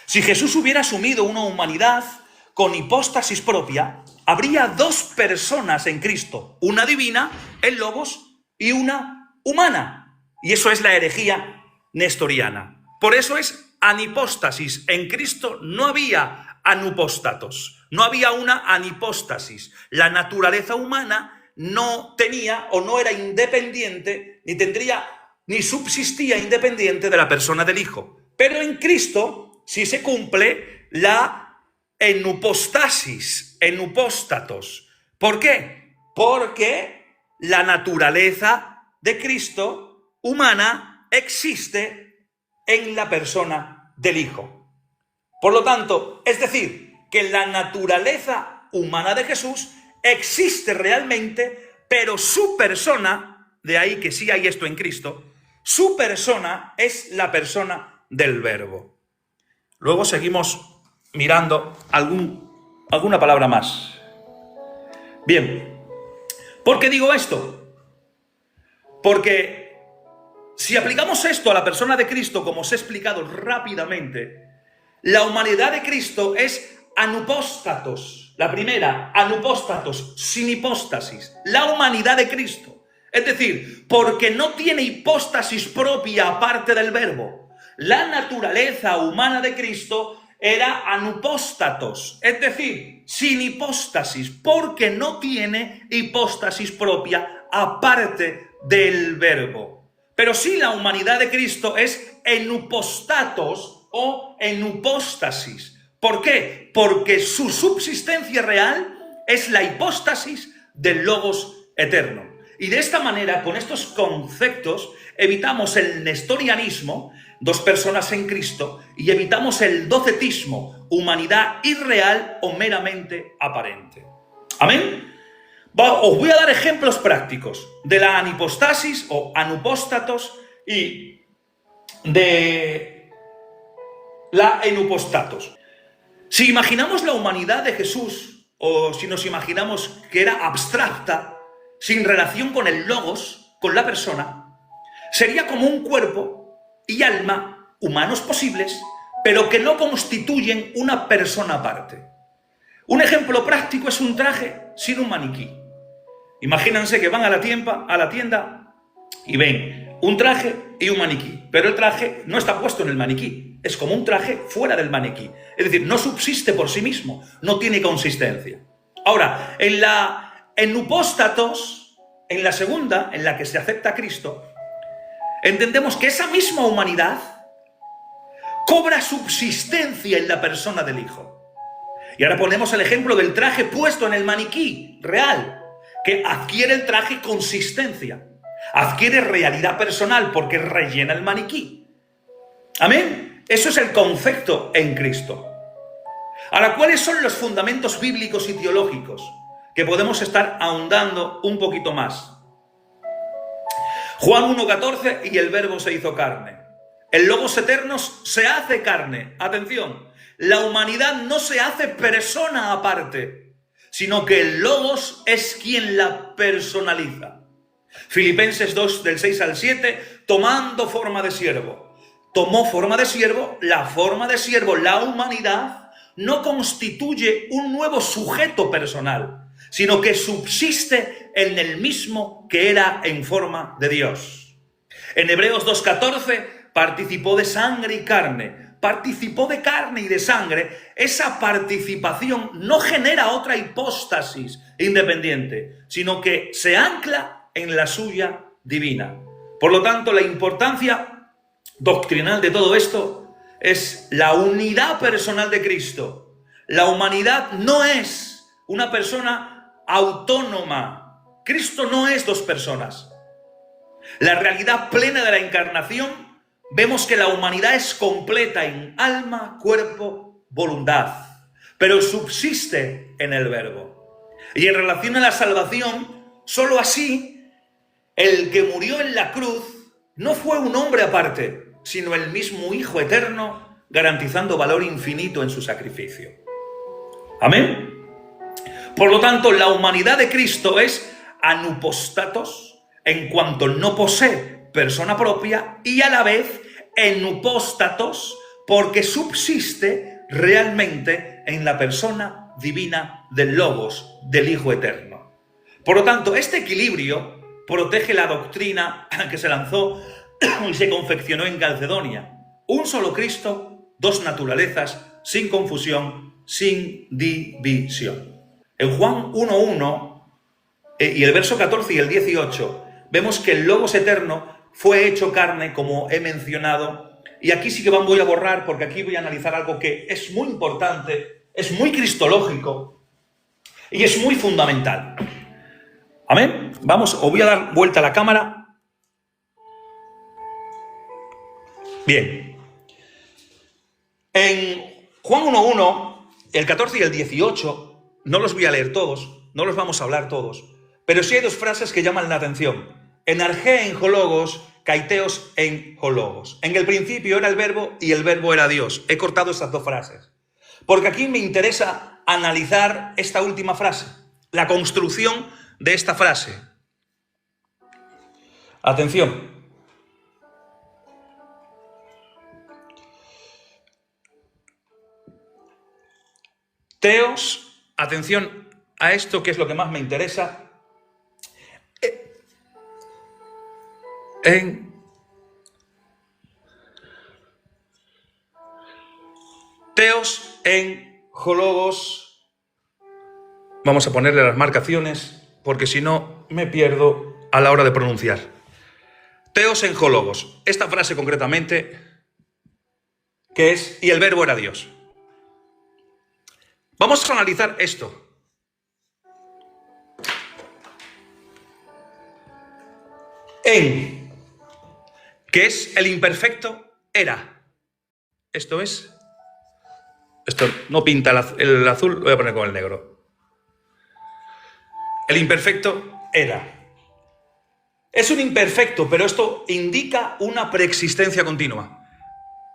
Speaker 1: Si Jesús hubiera asumido una humanidad con hipóstasis propia, habría dos personas en Cristo, una divina, el Logos, y una humana. Y eso es la herejía nestoriana. Por eso es anipóstasis. En Cristo no había anupóstatos, no había una anipóstasis. La naturaleza humana no tenía o no era independiente, ni subsistía independiente de la persona del Hijo. Pero en Cristo sí se cumple la enupostasis, enupóstatos. ¿Por qué? Porque la naturaleza de Cristo humana existe en la persona del Hijo. Por lo tanto, es decir, que la naturaleza humana de Jesús existe realmente, pero su persona, de ahí que sí hay esto en Cristo, su persona es la persona del Verbo. Luego seguimos mirando alguna palabra más. Bien, ¿por qué digo esto? Porque si aplicamos esto a la persona de Cristo, como os he explicado rápidamente, la humanidad de Cristo es anupóstatos. La primera, anupóstatos, sin hipóstasis. La humanidad de Cristo. Es decir, porque no tiene hipóstasis propia aparte del Verbo. La naturaleza humana de Cristo era anupóstatos, es decir, sin hipóstasis, porque no tiene hipóstasis propia aparte del Verbo. Pero sí, la humanidad de Cristo es enupostatos o enupóstasis. ¿Por qué? Porque su subsistencia real es la hipóstasis del Logos eterno. Y de esta manera, con estos conceptos, evitamos el nestorianismo, dos personas en Cristo, y evitamos el docetismo, humanidad irreal o meramente aparente. ¿Amén? Os voy a dar ejemplos prácticos de la anipostasis o anupóstatos y de la enupostatos. Si imaginamos la humanidad de Jesús, o si nos imaginamos que era abstracta, sin relación con el logos, con la persona, sería como un cuerpo y alma humanos posibles, pero que no constituyen una persona aparte. Un ejemplo práctico es un traje sin un maniquí. Imagínense que van a la tienda y ven un traje y un maniquí, pero el traje no está puesto en el maniquí, es como un traje fuera del maniquí. Es decir, no subsiste por sí mismo, no tiene consistencia. Ahora, en la enupóstatos, en la segunda, en la que se acepta a Cristo, entendemos que esa misma humanidad cobra subsistencia en la persona del Hijo. Y ahora ponemos el ejemplo del traje puesto en el maniquí real, que adquiere el traje consistencia, adquiere realidad personal porque rellena el maniquí. ¿Amén? Eso es el concepto en Cristo. Ahora, ¿cuáles son los fundamentos bíblicos y teológicos que podemos estar ahondando un poquito más? Juan 1:14, y el Verbo se hizo carne. El Logos eterno se hace carne. Atención, la humanidad no se hace persona aparte, sino que el Logos es quien la personaliza. Filipenses 2, del 6 al 7, tomando forma de siervo. Tomó forma de siervo, la forma de siervo, la humanidad, no constituye un nuevo sujeto personal, sino que subsiste en el mismo que era en forma de Dios. En Hebreos 2:14, participó de sangre y carne, participó de carne y de sangre, esa participación no genera otra hipóstasis independiente, sino que se ancla en la suya divina. Por lo tanto, la importancia doctrinal de todo esto es la unidad personal de Cristo. La humanidad no es una persona autónoma. Cristo no es dos personas. La realidad plena de la encarnación, vemos que la humanidad es completa en alma, cuerpo, voluntad, pero subsiste en el Verbo. Y en relación a la salvación, solo así, el que murió en la cruz no fue un hombre aparte, sino el mismo Hijo eterno, garantizando valor infinito en su sacrificio. Amén. Por lo tanto, la humanidad de Cristo es anupostatos, en cuanto no posee persona propia, y a la vez enupóstatos, porque subsiste realmente en la persona divina del Logos, del Hijo Eterno. Por lo tanto, este equilibrio protege la doctrina que se lanzó y se confeccionó en Calcedonia. Un solo Cristo, dos naturalezas, sin confusión, sin división. En Juan 1:1 y el verso 14 y el 18, vemos que el Logos eterno fue hecho carne, como he mencionado. Y aquí sí que voy a borrar, porque aquí voy a analizar algo que es muy importante, es muy cristológico y es muy fundamental. Amén. Vamos, os voy a dar vuelta a la cámara. Bien. En Juan 1:1, el 14 y el 18, no los voy a leer todos, no los vamos a hablar todos, pero sí hay dos frases que llaman la atención. Enargé en hologos, kaiteos en hologos. En el principio era el Verbo y el Verbo era Dios. He cortado estas dos frases, porque aquí me interesa analizar esta última frase, la construcción de esta frase. Atención. Teos, atención a esto que es lo que más me interesa. Teos en hologos. Vamos a ponerle las marcaciones, porque si no me pierdo a la hora de pronunciar. Teos en hologos. Esta frase concretamente, que es, y el Verbo era Dios. Vamos a analizar esto. En, que es el imperfecto, era. Esto no pinta el azul, lo voy a poner con el negro. El imperfecto era. Es un imperfecto, pero esto indica una preexistencia continua.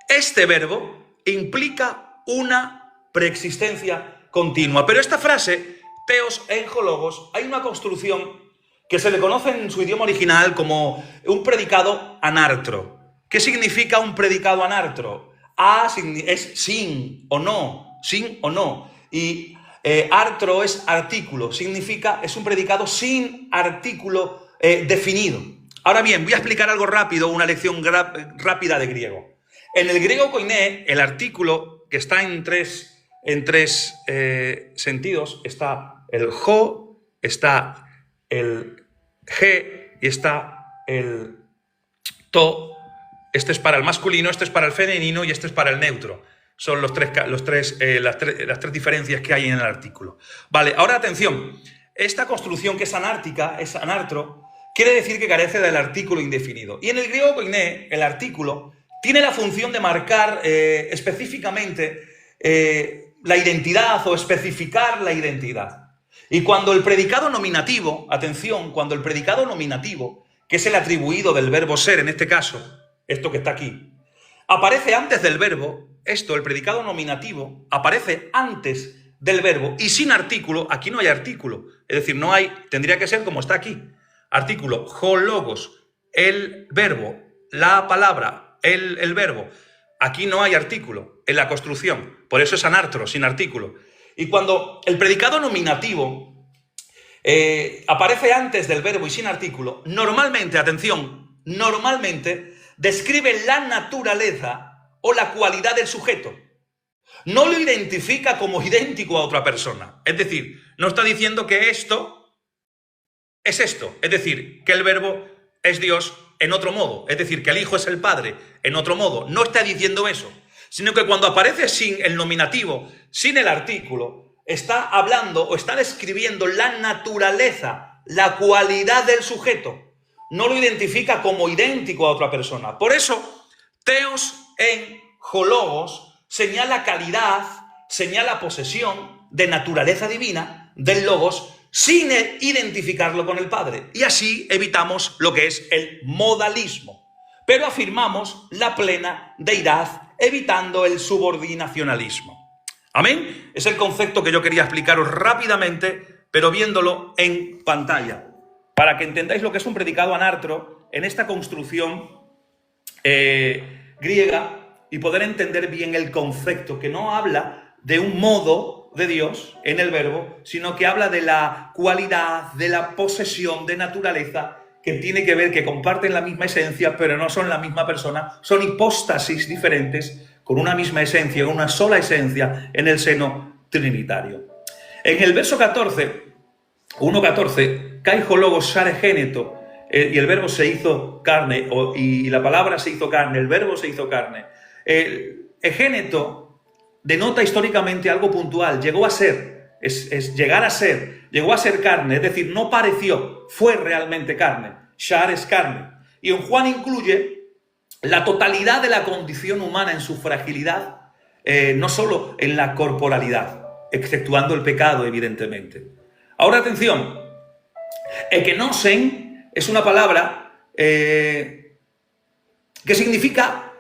Speaker 1: Este verbo implica una preexistencia continua. Pero esta frase, teos en hologos, hay una construcción que se le conoce en su idioma original como un predicado anartro. ¿Qué significa un predicado anartro? A es sin o no, y artro es artículo, significa, es un predicado sin artículo definido. Ahora bien, voy a explicar algo rápido, una lección rápida de griego. En el griego koiné, el artículo, que está en tres sentidos, está el jo, está el ge y está el to. Este es para el masculino, este es para el femenino y este es para el neutro. Son las tres diferencias que hay en el artículo. Vale, ahora atención. Esta construcción que es anártica, es anartro, quiere decir que carece del artículo indefinido. Y en el griego koiné, el artículo tiene la función de marcar específicamente la identidad o especificar la identidad. Y cuando el predicado nominativo, atención, cuando el predicado nominativo, que es el atribuido del verbo ser en este caso, esto que está aquí, aparece antes del verbo, el predicado nominativo, aparece antes del verbo y sin artículo. Aquí no hay artículo, es decir, no hay, tendría que ser como está aquí, artículo, hologos, el verbo, la palabra, el verbo. Aquí no hay artículo en la construcción, por eso es anartro, sin artículo. Y cuando el predicado nominativo aparece antes del verbo y sin artículo, normalmente, atención, normalmente describe la naturaleza o la cualidad del sujeto. No lo identifica como idéntico a otra persona. Es decir, no está diciendo que esto es esto. Es decir, que el verbo es Dios en otro modo. Es decir, que el Hijo es el Padre en otro modo. No está diciendo eso. Sino que cuando aparece sin el nominativo, sin el artículo, está hablando o está describiendo la naturaleza, la cualidad del sujeto. No lo identifica como idéntico a otra persona. Por eso, teos en hologos señala calidad, señala posesión de naturaleza divina del logos sin identificarlo con el Padre. Y así evitamos lo que es el modalismo. Pero afirmamos la plena deidad, evitando el subordinacionalismo. ¿Amén? Es el concepto que yo quería explicaros rápidamente, pero viéndolo en pantalla, para que entendáis lo que es un predicado anartro en esta construcción griega y poder entender bien el concepto, que no habla de un modo de Dios en el verbo, sino que habla de la cualidad, de la posesión de naturaleza, que tiene que ver, que comparten la misma esencia, pero no son la misma persona, son hipóstasis diferentes, con una misma esencia, una sola esencia en el seno trinitario. En el verso 14, 1.14, Kaijo logos sare géneto, y el verbo se hizo carne, y la palabra se hizo carne, el verbo se hizo carne. El egéneto denota históricamente algo puntual, llegó a ser, llegar a ser, llegó a ser carne, es decir, no pareció, fue realmente carne. Shar es carne. Y en Juan incluye la totalidad de la condición humana en su fragilidad, no solo en la corporalidad, exceptuando el pecado, evidentemente. Ahora atención, ekenosen es una palabra que significa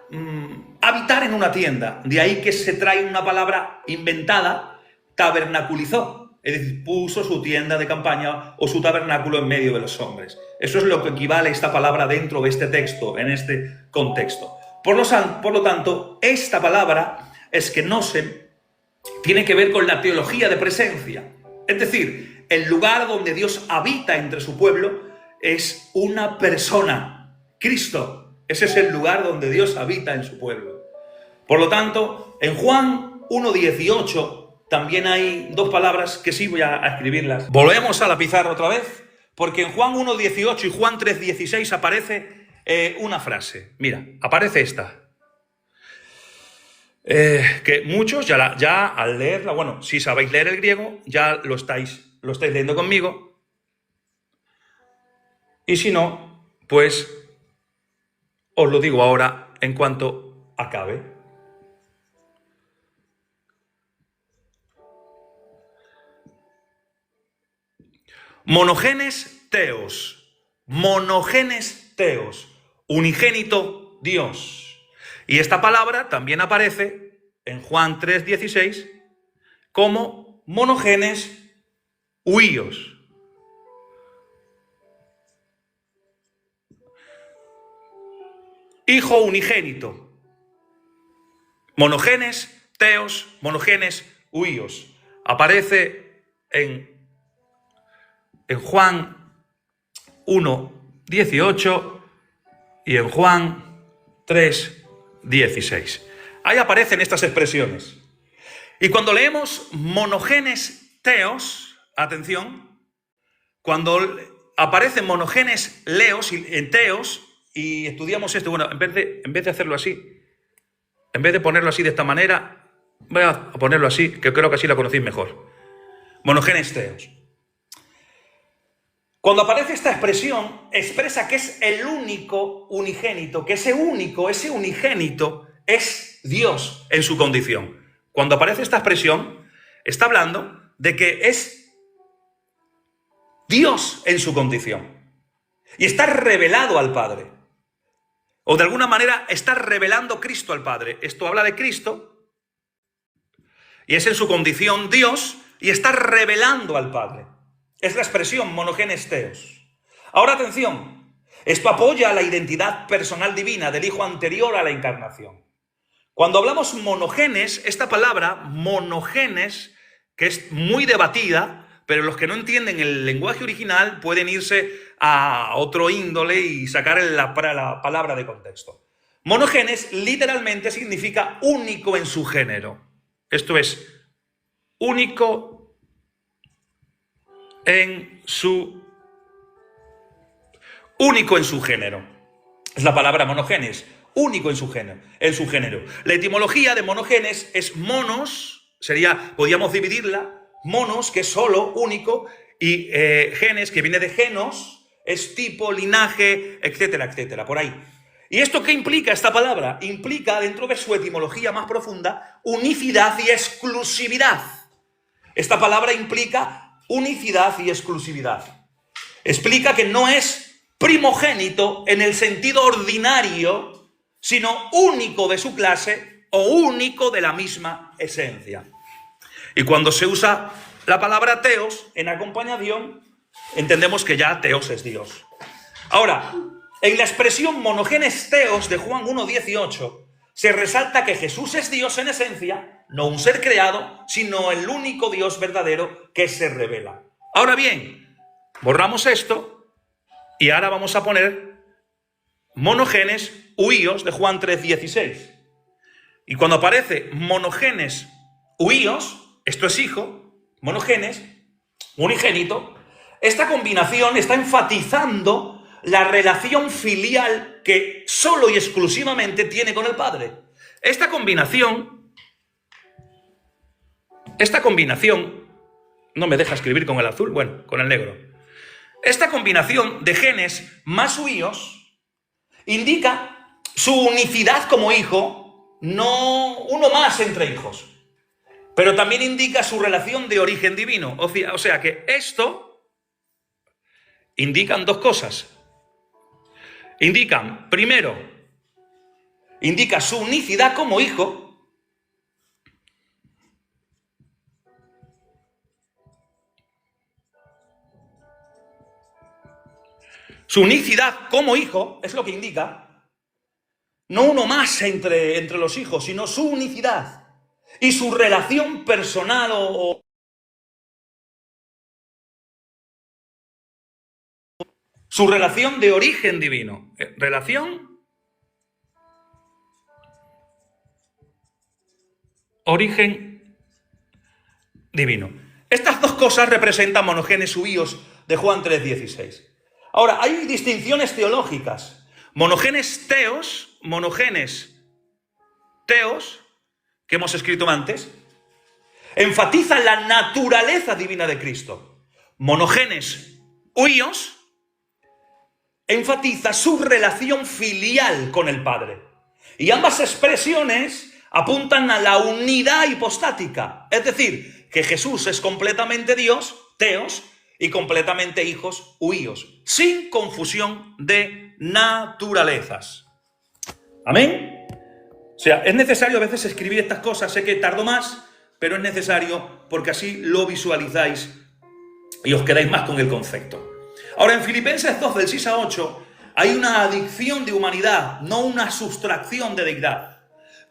Speaker 1: habitar en una tienda. De ahí que se trae una palabra inventada, tabernaculizó. Es decir, puso su tienda de campaña o su tabernáculo en medio de los hombres. Eso es lo que equivale a esta palabra dentro de este texto, en este contexto. Por lo tanto, esta palabra, ekenosen, tiene que ver con la teología de presencia. Es decir, el lugar donde Dios habita entre su pueblo es una persona, Cristo. Ese es el lugar donde Dios habita en su pueblo. Por lo tanto, en Juan 1.18 también hay dos palabras que sí voy a escribirlas. Volvemos a la pizarra otra vez, porque en Juan 1.18 y Juan 3.16 aparece una frase. Mira, aparece esta. Que muchos ya al leerla, bueno, si sabéis leer el griego, ya lo estáis leyendo conmigo. Y si no, pues os lo digo ahora en cuanto acabe. Monogenes teos, unigénito Dios. Y esta palabra también aparece en Juan 3.16 como monogenes huíos. Hijo unigénito. Monogenes, teos, monogenes, huíos. Aparece en Juan 1.18 y en Juan 3.16. Ahí aparecen estas expresiones. Y cuando leemos monogenes teos, atención, cuando aparecen monogenes leos y teos, y estudiamos esto, bueno, en vez de hacerlo así, en vez de ponerlo así de esta manera, voy a ponerlo así, que creo que así lo conocéis mejor. Monogenes teos. Cuando aparece esta expresión, expresa que es el único unigénito, que ese unigénito es Dios en su condición. Cuando aparece esta expresión, está hablando de que es Dios en su condición. Y está revelado al Padre. O de alguna manera está revelando Cristo al Padre. Esto habla de Cristo y es en su condición Dios y está revelando al Padre. Es la expresión monogenes teos. Ahora atención, esto apoya la identidad personal divina del Hijo anterior a la encarnación. Cuando hablamos monogenes, esta palabra monogenes, que es muy debatida, pero los que no entienden el lenguaje original pueden irse a otro índole y sacar la palabra de contexto. Monogenes literalmente significa único en su género. Esto es, único en su género. Es la palabra monogenes, único en su género. La etimología de monogenes es monos, podríamos dividirla, monos, que es solo, único, y genes, que viene de genos, es tipo, linaje, etcétera, etcétera, por ahí. ¿Y esto qué implica esta palabra? Implica, dentro de su etimología más profunda, unicidad y exclusividad. Esta palabra implica unicidad y exclusividad. Explica que no es primogénito en el sentido ordinario, sino único de su clase o único de la misma esencia. Y cuando se usa la palabra teos en acompañación, entendemos que ya teos es Dios. Ahora, en la expresión monogenes teos de Juan 1:18, se resalta que Jesús es Dios en esencia, no un ser creado, sino el único Dios verdadero que se revela. Ahora bien, borramos esto y ahora vamos a poner monogenes huíos de Juan 3:16. Y cuando aparece monogenes huíos, esto es hijo, monogenes, unigénito, esta combinación está enfatizando la relación filial que solo y exclusivamente tiene con el Padre. Esta combinación, no me deja escribir con el azul, bueno, con el negro. Esta combinación de genes más huíos indica su unicidad como hijo, no uno más entre hijos, pero también indica su relación de origen divino. O sea que esto indican dos cosas. Primero, indica su unicidad como hijo, su unicidad como hijo es lo que indica, no uno más entre los hijos, sino su unicidad y su relación personal su relación de origen divino. Origen divino. Estas dos cosas representan monogenes huíos de Juan 3:16. Ahora, hay distinciones teológicas. Monogenes teos, que hemos escrito antes, enfatizan la naturaleza divina de Cristo. Monogenes huíos enfatiza su relación filial con el Padre. Y ambas expresiones apuntan a la unidad hipostática, es decir, que Jesús es completamente Dios, teos, y completamente hijos, huíos, sin confusión de naturalezas. ¿Amén? O sea, es necesario a veces escribir estas cosas, sé que tardo más, pero es necesario porque así lo visualizáis y os quedáis más con el concepto. Ahora, en Filipenses 2, del 6 a 8, hay una adicción de humanidad, no una sustracción de deidad.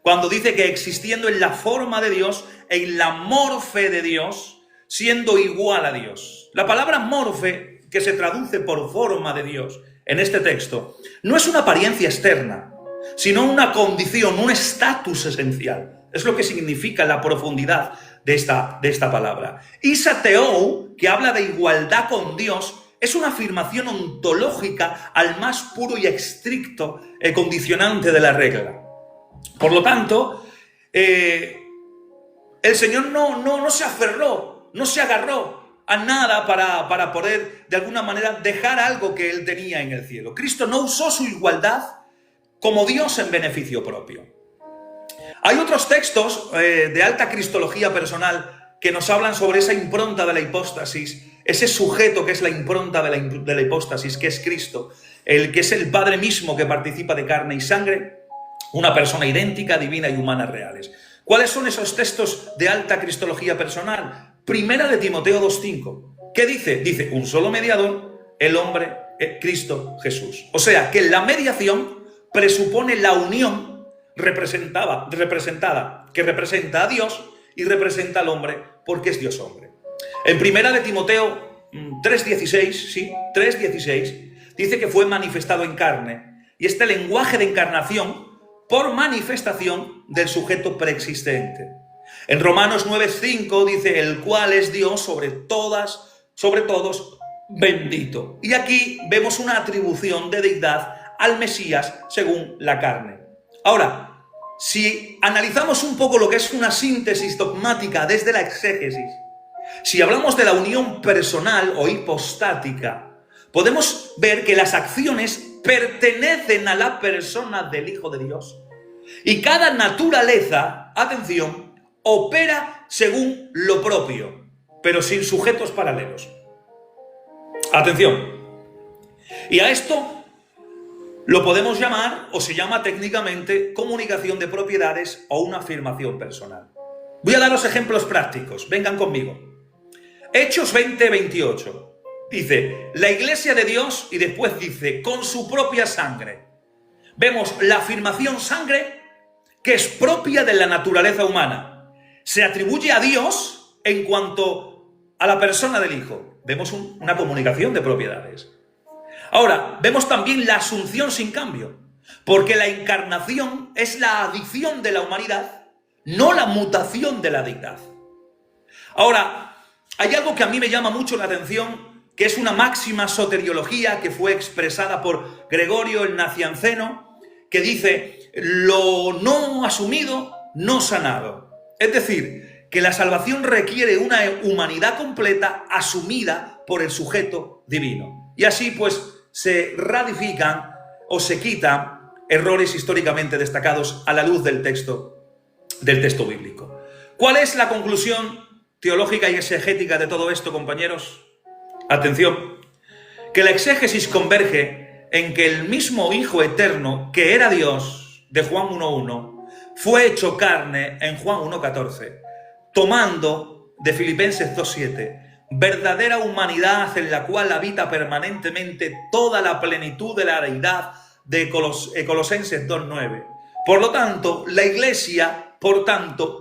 Speaker 1: Cuando dice que existiendo en la forma de Dios, en la morfe de Dios, siendo igual a Dios. La palabra morfe, que se traduce por forma de Dios en este texto, no es una apariencia externa, sino una condición, un estatus esencial. Es lo que significa la profundidad de esta palabra. Isateou, que habla de igualdad con Dios, es una afirmación ontológica al más puro y estricto condicionante de la regla. Por lo tanto, el Señor no se aferró, no se agarró a nada para poder de alguna manera dejar algo que Él tenía en el cielo. Cristo no usó su igualdad como Dios en beneficio propio. Hay otros textos de alta cristología personal que nos hablan sobre esa impronta de la hipóstasis, ese sujeto que es la impronta de la hipóstasis, que es Cristo, el que es el Padre mismo que participa de carne y sangre, una persona idéntica, divina y humana reales. ¿Cuáles son esos textos de alta cristología personal? Primera de Timoteo 2:5. ¿Qué dice? Dice, un solo mediador, el hombre, Cristo Jesús. O sea, que la mediación presupone la unión representada, que representa a Dios y representa al hombre porque es Dios hombre. En primera de Timoteo 3:16, dice que fue manifestado en carne. Y este lenguaje de encarnación por manifestación del sujeto preexistente. En Romanos 9:5 dice, el cual es Dios sobre todos, bendito. Y aquí vemos una atribución de deidad al Mesías según la carne. Ahora, si analizamos un poco lo que es una síntesis dogmática desde la exégesis, si hablamos de la unión personal o hipostática, podemos ver que las acciones pertenecen a la persona del Hijo de Dios. Y cada naturaleza, atención, opera según lo propio, pero sin sujetos paralelos. Atención. Y a esto lo podemos llamar, o se llama técnicamente, comunicación de propiedades o una afirmación personal. Voy a daros ejemplos prácticos. Vengan conmigo. Hechos 20:28. Dice, la iglesia de Dios, y después dice, con su propia sangre. Vemos la afirmación sangre, que es propia de la naturaleza humana. Se atribuye a Dios en cuanto a la persona del Hijo. Vemos una comunicación de propiedades. Ahora, vemos también la asunción sin cambio, porque la encarnación es la adición de la humanidad, no la mutación de la deidad. Ahora, hay algo que a mí me llama mucho la atención, que es una máxima soteriología que fue expresada por Gregorio el Nacianceno, que dice, lo no asumido, no sanado. Es decir, que la salvación requiere una humanidad completa asumida por el sujeto divino. Y así pues se ratifican o se quitan errores históricamente destacados a la luz del texto bíblico. ¿Cuál es la conclusión teológica y exegética de todo esto, compañeros? Atención, que la exégesis converge en que el mismo Hijo Eterno, que era Dios, de Juan 1:1, fue hecho carne en Juan 1:14, tomando de Filipenses 2:7, verdadera humanidad en la cual habita permanentemente toda la plenitud de la deidad de Colosenses 2:9. Por lo tanto, la Iglesia,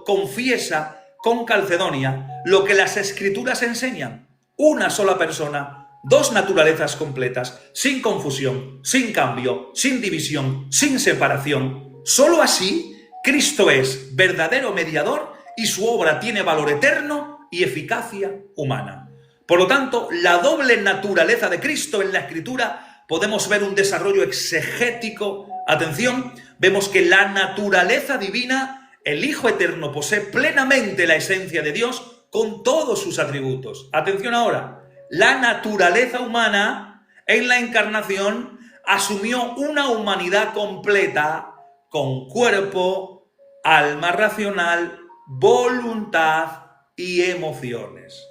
Speaker 1: confiesa con calcedonia lo que las Escrituras enseñan. Una sola persona, dos naturalezas completas, sin confusión, sin cambio, sin división, sin separación. Solo así, Cristo es verdadero mediador y su obra tiene valor eterno y eficacia humana. Por lo tanto, la doble naturaleza de Cristo en la Escritura podemos ver un desarrollo exegético. Atención, vemos que la naturaleza divina, el Hijo Eterno posee plenamente la esencia de Dios con todos sus atributos. Atención ahora, la naturaleza humana en la encarnación asumió una humanidad completa con cuerpo, alma racional, voluntad y emociones.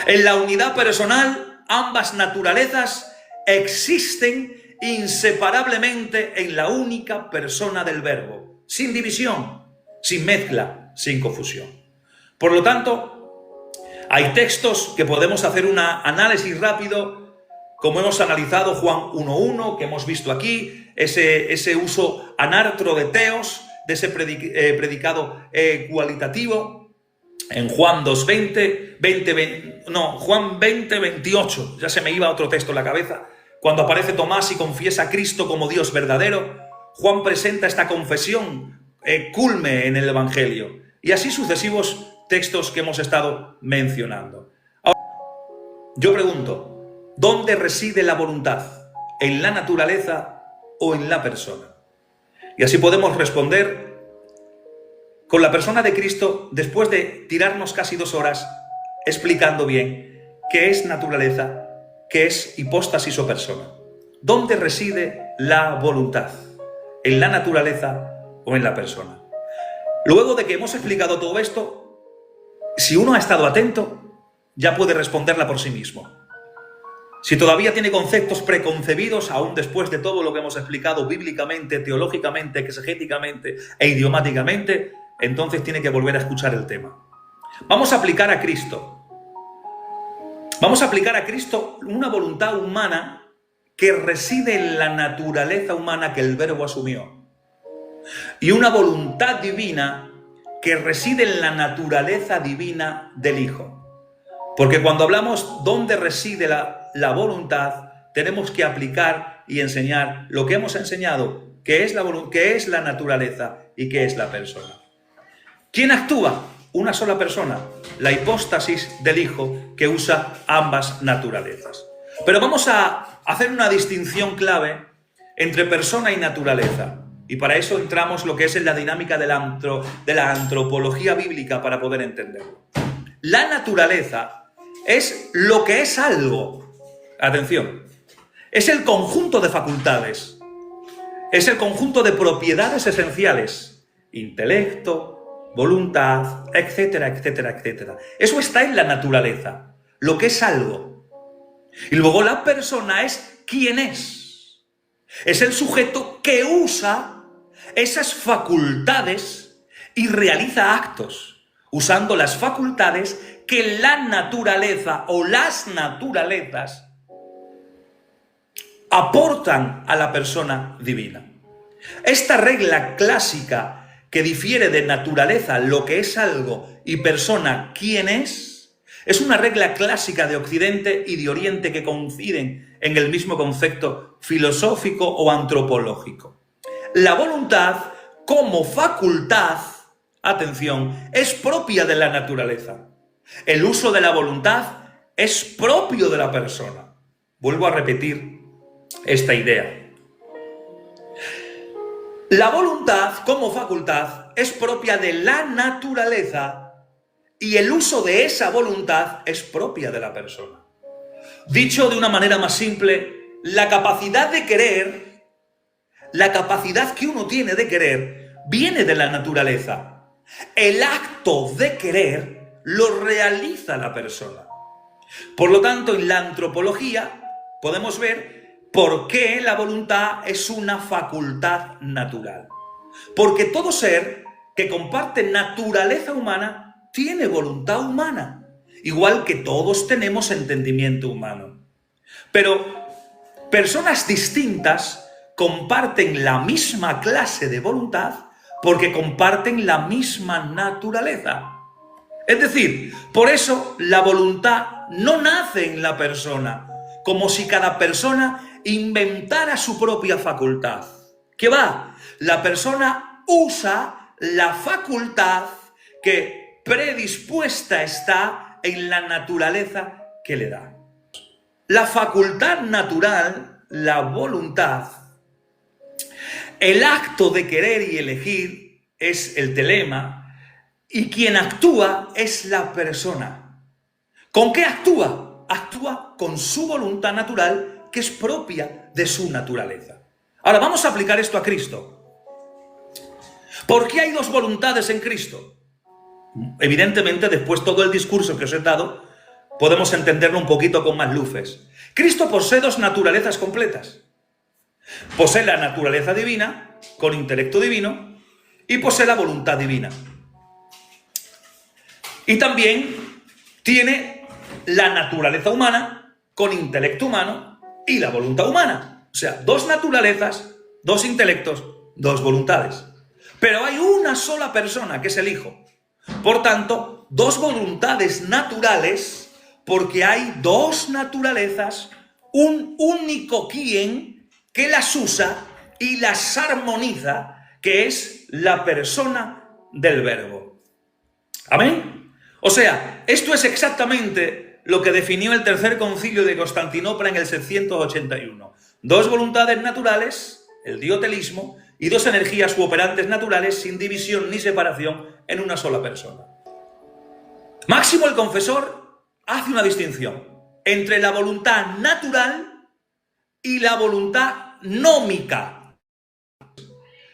Speaker 1: En la unidad personal, ambas naturalezas existen inseparablemente en la única persona del Verbo, sin división, sin mezcla, sin confusión. Por lo tanto, hay textos que podemos hacer un análisis rápido, como hemos analizado Juan 1:1, que hemos visto aquí, ese uso anartro de teos, de ese predicado cualitativo, en Juan 2:20, Juan 20:28, ya se me iba otro texto en la cabeza, cuando aparece Tomás y confiesa a Cristo como Dios verdadero, Juan presenta esta confesión culme en el Evangelio, y así sucesivos textos que hemos estado mencionando. Ahora, yo pregunto, ¿dónde reside la voluntad? ¿En la naturaleza o en la persona? Y así podemos responder con la persona de Cristo, después de tirarnos casi 2 horas explicando bien qué es naturaleza, qué es hipóstasis o persona. ¿Dónde reside la voluntad? ¿En la naturaleza o en la persona? Luego de que hemos explicado todo esto, si uno ha estado atento, ya puede responderla por sí mismo. Si todavía tiene conceptos preconcebidos, aún después de todo lo que hemos explicado bíblicamente, teológicamente, exegéticamente e idiomáticamente, entonces tiene que volver a escuchar el tema. Vamos a aplicar a Cristo. Vamos a aplicar a Cristo una voluntad humana que reside en la naturaleza humana que el Verbo asumió. Y una voluntad divina que reside en la naturaleza divina del Hijo. Porque cuando hablamos dónde reside la voluntad, tenemos que aplicar y enseñar lo que hemos enseñado qué es la naturaleza y qué es la persona. ¿Quién actúa? Una sola persona, la hipóstasis del Hijo, que usa ambas naturalezas. Pero vamos a hacer una distinción clave entre persona y naturaleza. Y para eso entramos lo que es en la dinámica de la antropología bíblica para poder entenderlo. La naturaleza es lo que es algo. Atención. Es el conjunto de facultades. Es el conjunto de propiedades esenciales. Intelecto, voluntad, etcétera, etcétera, etcétera. Eso está en la naturaleza. Lo que es algo. Y luego la persona es quién es. Es el sujeto que usa esas facultades y realiza actos, usando las facultades que la naturaleza o las naturalezas aportan a la persona divina. Esta regla clásica que difiere de naturaleza, lo que es algo, y persona, quién es una regla clásica de Occidente y de Oriente que coinciden en el mismo concepto filosófico o antropológico. La voluntad como facultad, atención, es propia de la naturaleza. El uso de la voluntad es propio de la persona. Vuelvo a repetir esta idea. La voluntad como facultad es propia de la naturaleza y el uso de esa voluntad es propia de la persona. Dicho de una manera más simple, la capacidad de querer, la capacidad que uno tiene de querer, viene de la naturaleza. El acto de querer lo realiza la persona. Por lo tanto, en la antropología podemos ver por qué la voluntad es una facultad natural. Porque todo ser que comparte naturaleza humana tiene voluntad humana, igual que todos tenemos entendimiento humano. Pero personas distintas comparten la misma clase de voluntad porque comparten la misma naturaleza. Es decir, por eso la voluntad no nace en la persona, como si cada persona inventara su propia facultad. ¿Qué va? La persona usa la facultad que predispuesta está en la naturaleza que le da. La facultad natural, la voluntad, el acto de querer y elegir es el telema y quien actúa es la persona. ¿Con qué actúa? Actúa con su voluntad natural que es propia de su naturaleza. Ahora vamos a aplicar esto a Cristo. ¿Por qué hay dos voluntades en Cristo? Evidentemente, después todo el discurso que os he dado, podemos entenderlo un poquito con más luces. Cristo posee dos naturalezas completas. Posee la naturaleza divina, con intelecto divino, y posee la voluntad divina. Y también tiene la naturaleza humana, con intelecto humano, y la voluntad humana. O sea, dos naturalezas, dos intelectos, dos voluntades. Pero hay una sola persona, que es el Hijo. Por tanto, dos voluntades naturales, porque hay dos naturalezas, un único quien que las usa y las armoniza, que es la persona del Verbo. ¿Amén? O sea, esto es exactamente lo que definió el Tercer Concilio de Constantinopla en el 781. Dos voluntades naturales, el diotelismo, y dos energías u operantes naturales sin división ni separación en una sola persona. Máximo el Confesor hace una distinción entre la voluntad natural y la voluntad nómica.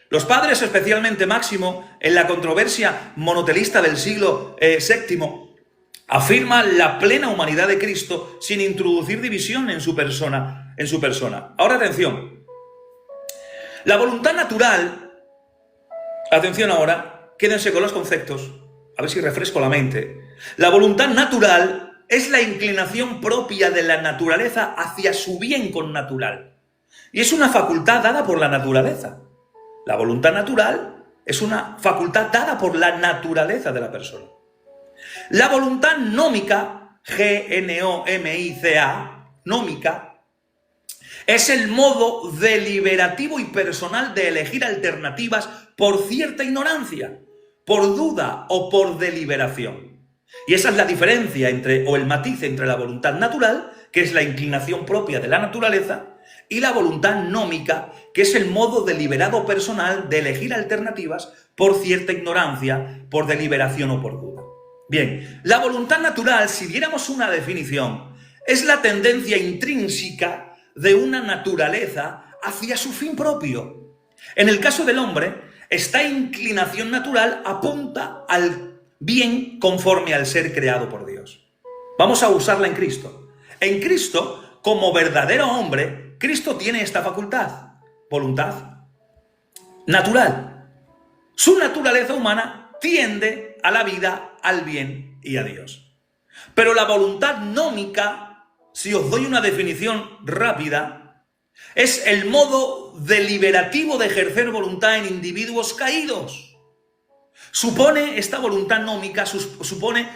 Speaker 1: Los padres, especialmente Máximo, en la controversia monotelista del siglo VII, afirma la plena humanidad de Cristo sin introducir división en su persona. Ahora atención. La voluntad natural, atención ahora, quédense con los conceptos, a ver si refresco la mente. La voluntad natural es la inclinación propia de la naturaleza hacia su bien connatural. Y es una facultad dada por la naturaleza. La voluntad natural es una facultad dada por la naturaleza de la persona. La voluntad nómica, G-N-O-M-I-C-A, nómica, Es el modo deliberativo y personal de elegir alternativas por cierta ignorancia, por duda o por deliberación. Y esa es la diferencia o el matiz entre la voluntad natural, que es la inclinación propia de la naturaleza, y la voluntad nómica, que es el modo deliberado personal de elegir alternativas por cierta ignorancia, por deliberación o por duda. Bien, la voluntad natural, si diéramos una definición, es la tendencia intrínseca de una naturaleza hacia su fin propio. En el caso del hombre, esta inclinación natural apunta al bien conforme al ser creado por Dios. Vamos a usarla en Cristo. En Cristo, como verdadero hombre, Cristo tiene esta facultad, voluntad natural. Su naturaleza humana tiende a la vida, al bien y a Dios. Pero la voluntad nómica, si os doy una definición rápida, es el modo deliberativo de ejercer voluntad en individuos caídos. Esta voluntad nómica supone,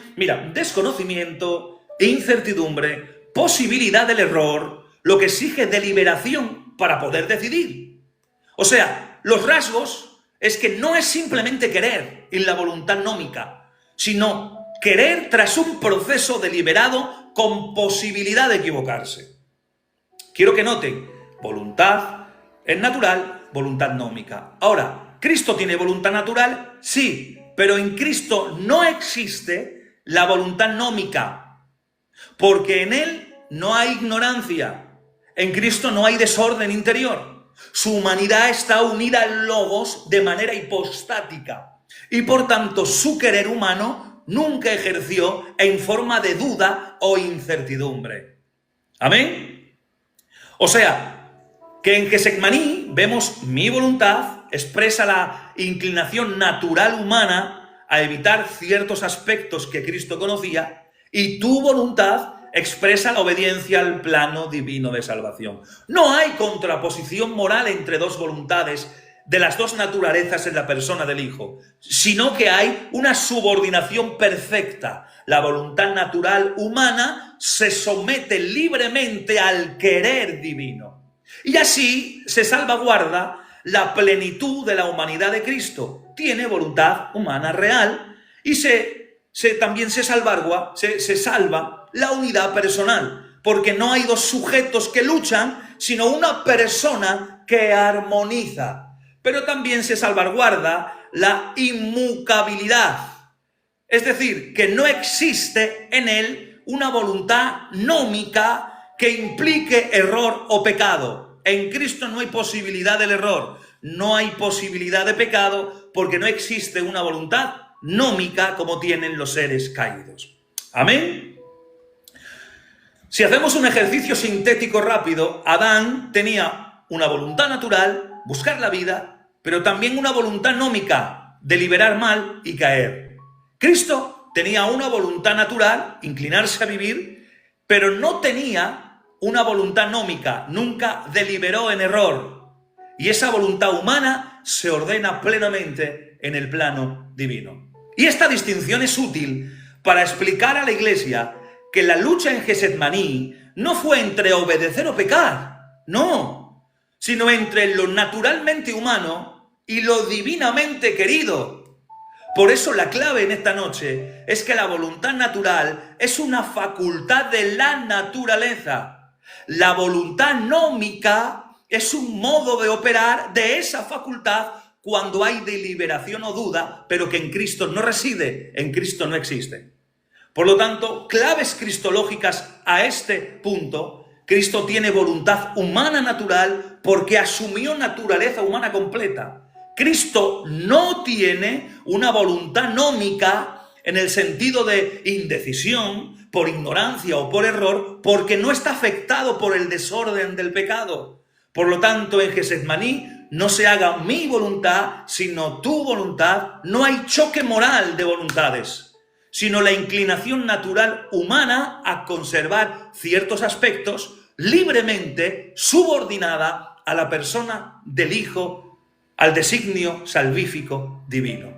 Speaker 1: desconocimiento, incertidumbre, posibilidad del error, lo que exige deliberación para poder decidir. O sea, los rasgos es que no es simplemente querer en la voluntad nómica, sino querer tras un proceso deliberado con posibilidad de equivocarse. Quiero que noten, voluntad es natural, voluntad nómica. Ahora, ¿Cristo tiene voluntad natural? Sí, pero en Cristo no existe la voluntad nómica, porque en Él no hay ignorancia, en Cristo no hay desorden interior. Su humanidad está unida al Logos de manera hipostática y por tanto su querer humano nunca ejerció en forma de duda o incertidumbre. ¿Amén? O sea, que en Getsemaní vemos mi voluntad expresa la inclinación natural humana a evitar ciertos aspectos que Cristo conocía y tu voluntad expresa la obediencia al plano divino de salvación. No hay contraposición moral entre dos voluntades de las dos naturalezas en la persona del Hijo, sino que hay una subordinación perfecta. La voluntad natural humana se somete libremente al querer divino. Y así se salvaguarda la plenitud de la humanidad de Cristo. Tiene voluntad humana real y también se salva la unidad personal, porque no hay dos sujetos que luchan, sino una persona que armoniza. Pero también se salvaguarda la inmucabilidad. Es decir, que no existe en él una voluntad nómica que implique error o pecado. En Cristo no hay posibilidad del error, no hay posibilidad de pecado, porque no existe una voluntad nómica como tienen los seres caídos. ¿Amén? Si hacemos un ejercicio sintético rápido, Adán tenía una voluntad natural, buscar la vida, pero también una voluntad nómica, deliberar mal y caer. Cristo tenía una voluntad natural, inclinarse a vivir, pero no tenía una voluntad nómica, nunca deliberó en error. Y esa voluntad humana se ordena plenamente en el plano divino. Y esta distinción es útil para explicar a la Iglesia que la lucha en Getsemaní no fue entre obedecer o pecar, no, sino entre lo naturalmente humano y lo divinamente querido. Por eso la clave en esta noche es que la voluntad natural es una facultad de la naturaleza. La voluntad nómica es un modo de operar de esa facultad cuando hay deliberación o duda, pero que en Cristo no reside, en Cristo no existe. Por lo tanto, claves cristológicas a este punto: Cristo tiene voluntad humana natural porque asumió naturaleza humana completa. Cristo no tiene una voluntad nómica en el sentido de indecisión, por ignorancia o por error, porque no está afectado por el desorden del pecado. Por lo tanto, en Getsemaní no se haga mi voluntad, sino tu voluntad. No hay choque moral de voluntades, sino la inclinación natural humana a conservar ciertos aspectos libremente subordinada a la persona del Hijo, al designio salvífico divino.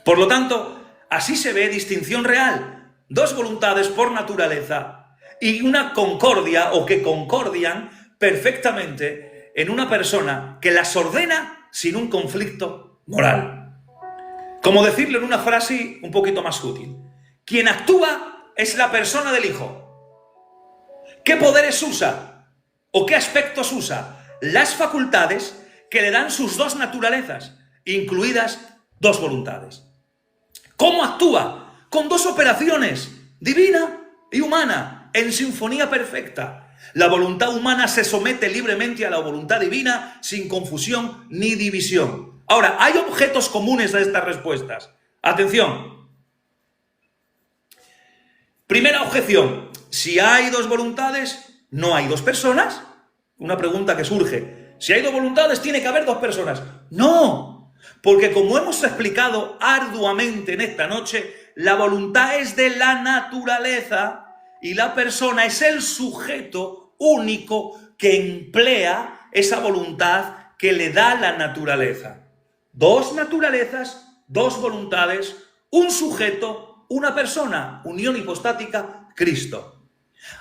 Speaker 1: Por lo tanto, así se ve distinción real. Dos voluntades por naturaleza y una concordia o que concordian, perfectamente en una persona que las ordena sin un conflicto moral. Como decirlo en una frase un poquito más útil: quien actúa es la persona del Hijo. ¿Qué poderes usa o qué aspectos usa? Las facultades que le dan sus dos naturalezas, incluidas dos voluntades. ¿Cómo actúa? Con dos operaciones, divina y humana, en sinfonía perfecta. La voluntad humana se somete libremente a la voluntad divina sin confusión ni división. Ahora, hay objetos comunes a estas respuestas. Atención. Primera objeción: si hay dos voluntades, ¿no hay dos personas? Una pregunta que surge. Si hay dos voluntades, tiene que haber dos personas. No, porque como hemos explicado arduamente en esta noche, la voluntad es de la naturaleza y la persona es el sujeto único que emplea esa voluntad que le da la naturaleza. Dos naturalezas, dos voluntades, un sujeto, una persona, unión hipostática, Cristo.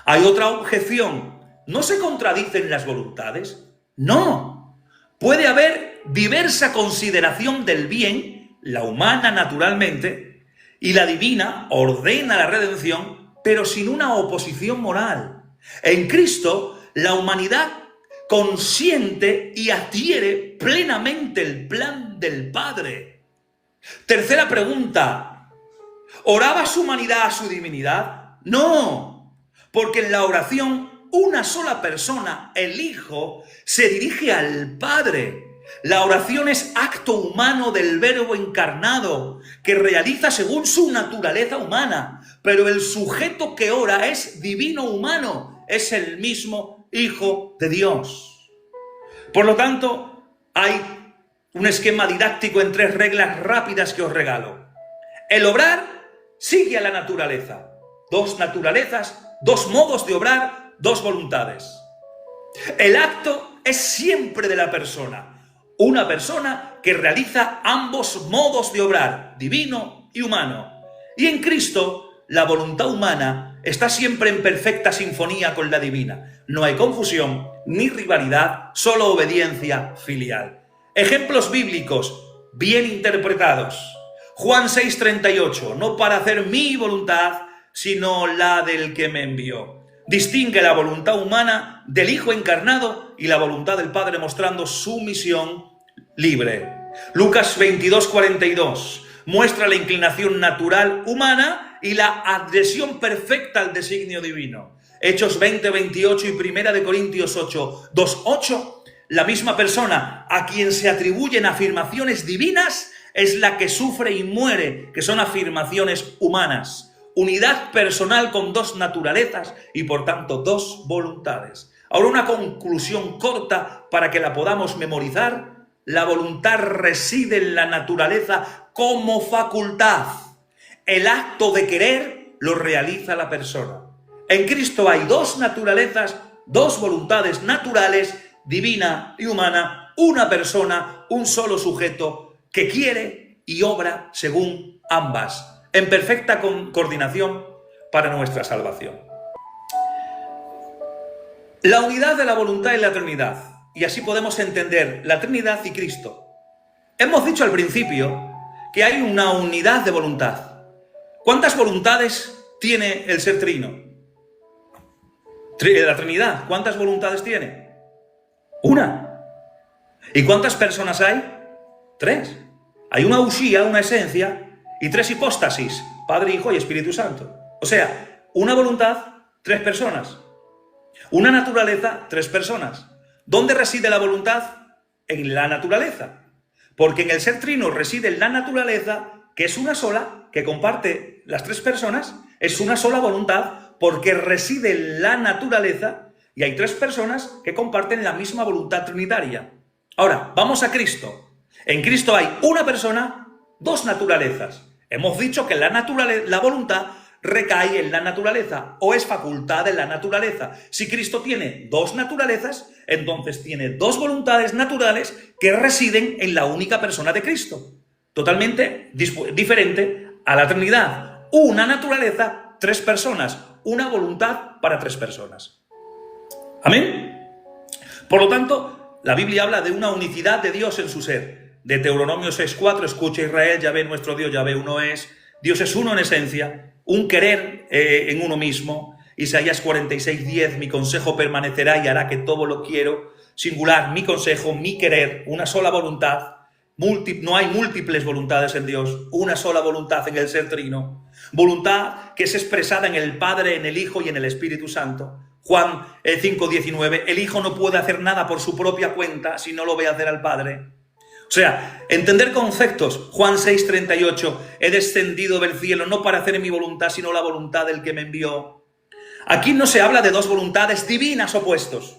Speaker 1: Hay otra objeción: ¿no se contradicen las voluntades? No. Puede haber diversa consideración del bien, la humana naturalmente, y la divina ordena la redención, pero sin una oposición moral. En Cristo, la humanidad consiente y adhiere plenamente el plan del Padre. Tercera pregunta: ¿oraba su humanidad a su divinidad? No, porque en la oración una sola persona, el Hijo, se dirige al Padre. La oración es acto humano del Verbo encarnado, que realiza según su naturaleza humana, pero el sujeto que ora es divino humano, es el mismo Hijo de Dios. Por lo tanto, hay un esquema didáctico en 3 reglas rápidas que os regalo. El obrar sigue a la naturaleza. 2 naturalezas, 2 modos de obrar, 2 voluntades. El acto es siempre de la persona. Una persona que realiza ambos modos de obrar, divino y humano. Y en Cristo, la voluntad humana está siempre en perfecta sinfonía con la divina. No hay confusión ni rivalidad, solo obediencia filial. Ejemplos bíblicos bien interpretados. Juan 6:38, no para hacer mi voluntad, sino la del que me envió. Distingue la voluntad humana del Hijo encarnado y la voluntad del Padre, mostrando su misión libre. Lucas 22:42 muestra la inclinación natural humana y la adhesión perfecta al designio divino. Hechos 20:28 y 1 Corintios 8:2-8, la misma persona a quien se atribuyen afirmaciones divinas es la que sufre y muere, que son afirmaciones humanas. Unidad personal con 2 naturalezas y por tanto 2 voluntades. Ahora una conclusión corta para que la podamos memorizar. La voluntad reside en la naturaleza como facultad. El acto de querer lo realiza la persona. En Cristo hay 2 naturalezas, 2 voluntades naturales, divina y humana, una persona, un solo sujeto que quiere y obra según ambas, en perfecta coordinación para nuestra salvación. La unidad de la voluntad en la Trinidad, y así podemos entender la Trinidad y Cristo. Hemos dicho al principio que hay una unidad de voluntad. ¿Cuántas voluntades tiene el ser trino? La Trinidad, ¿cuántas voluntades tiene? Una. ¿Y cuántas personas hay? 3. Hay una usía, una esencia, y 3 hipóstasis, Padre, Hijo y Espíritu Santo. O sea, una voluntad, 3 personas. Una naturaleza, 3 personas. ¿Dónde reside la voluntad? En la naturaleza. Porque en el ser trino reside la naturaleza, que es una sola, que comparte las 3 personas, es una sola voluntad, porque reside la naturaleza y hay 3 personas que comparten la misma voluntad trinitaria. Ahora, vamos a Cristo. En Cristo hay una persona, 2 naturalezas. Hemos dicho que la voluntad recae en la naturaleza o es facultad de la naturaleza. Si Cristo tiene 2 naturalezas, entonces tiene 2 voluntades naturales que residen en la única persona de Cristo. Totalmente diferente a la Trinidad. Una naturaleza, 3 personas. Una voluntad para 3 personas. ¿Amén? Por lo tanto, la Biblia habla de una unicidad de Dios en su ser. Deuteronomio 6:4, escucha Israel, Yahvé nuestro Dios, Yahvé uno es. Dios es uno en esencia, un querer en uno mismo. Isaías 46:10, mi consejo permanecerá y hará que todo lo quiero. Singular, mi consejo, mi querer, una sola voluntad. No hay múltiples voluntades en Dios, una sola voluntad en el ser trino. Voluntad que es expresada en el Padre, en el Hijo y en el Espíritu Santo. Juan 5:19, el Hijo no puede hacer nada por su propia cuenta si no lo ve hacer al Padre. O sea, entender conceptos. Juan 6:38, he descendido del cielo no para hacer mi voluntad, sino la voluntad del que me envió. Aquí no se habla de dos voluntades divinas opuestos,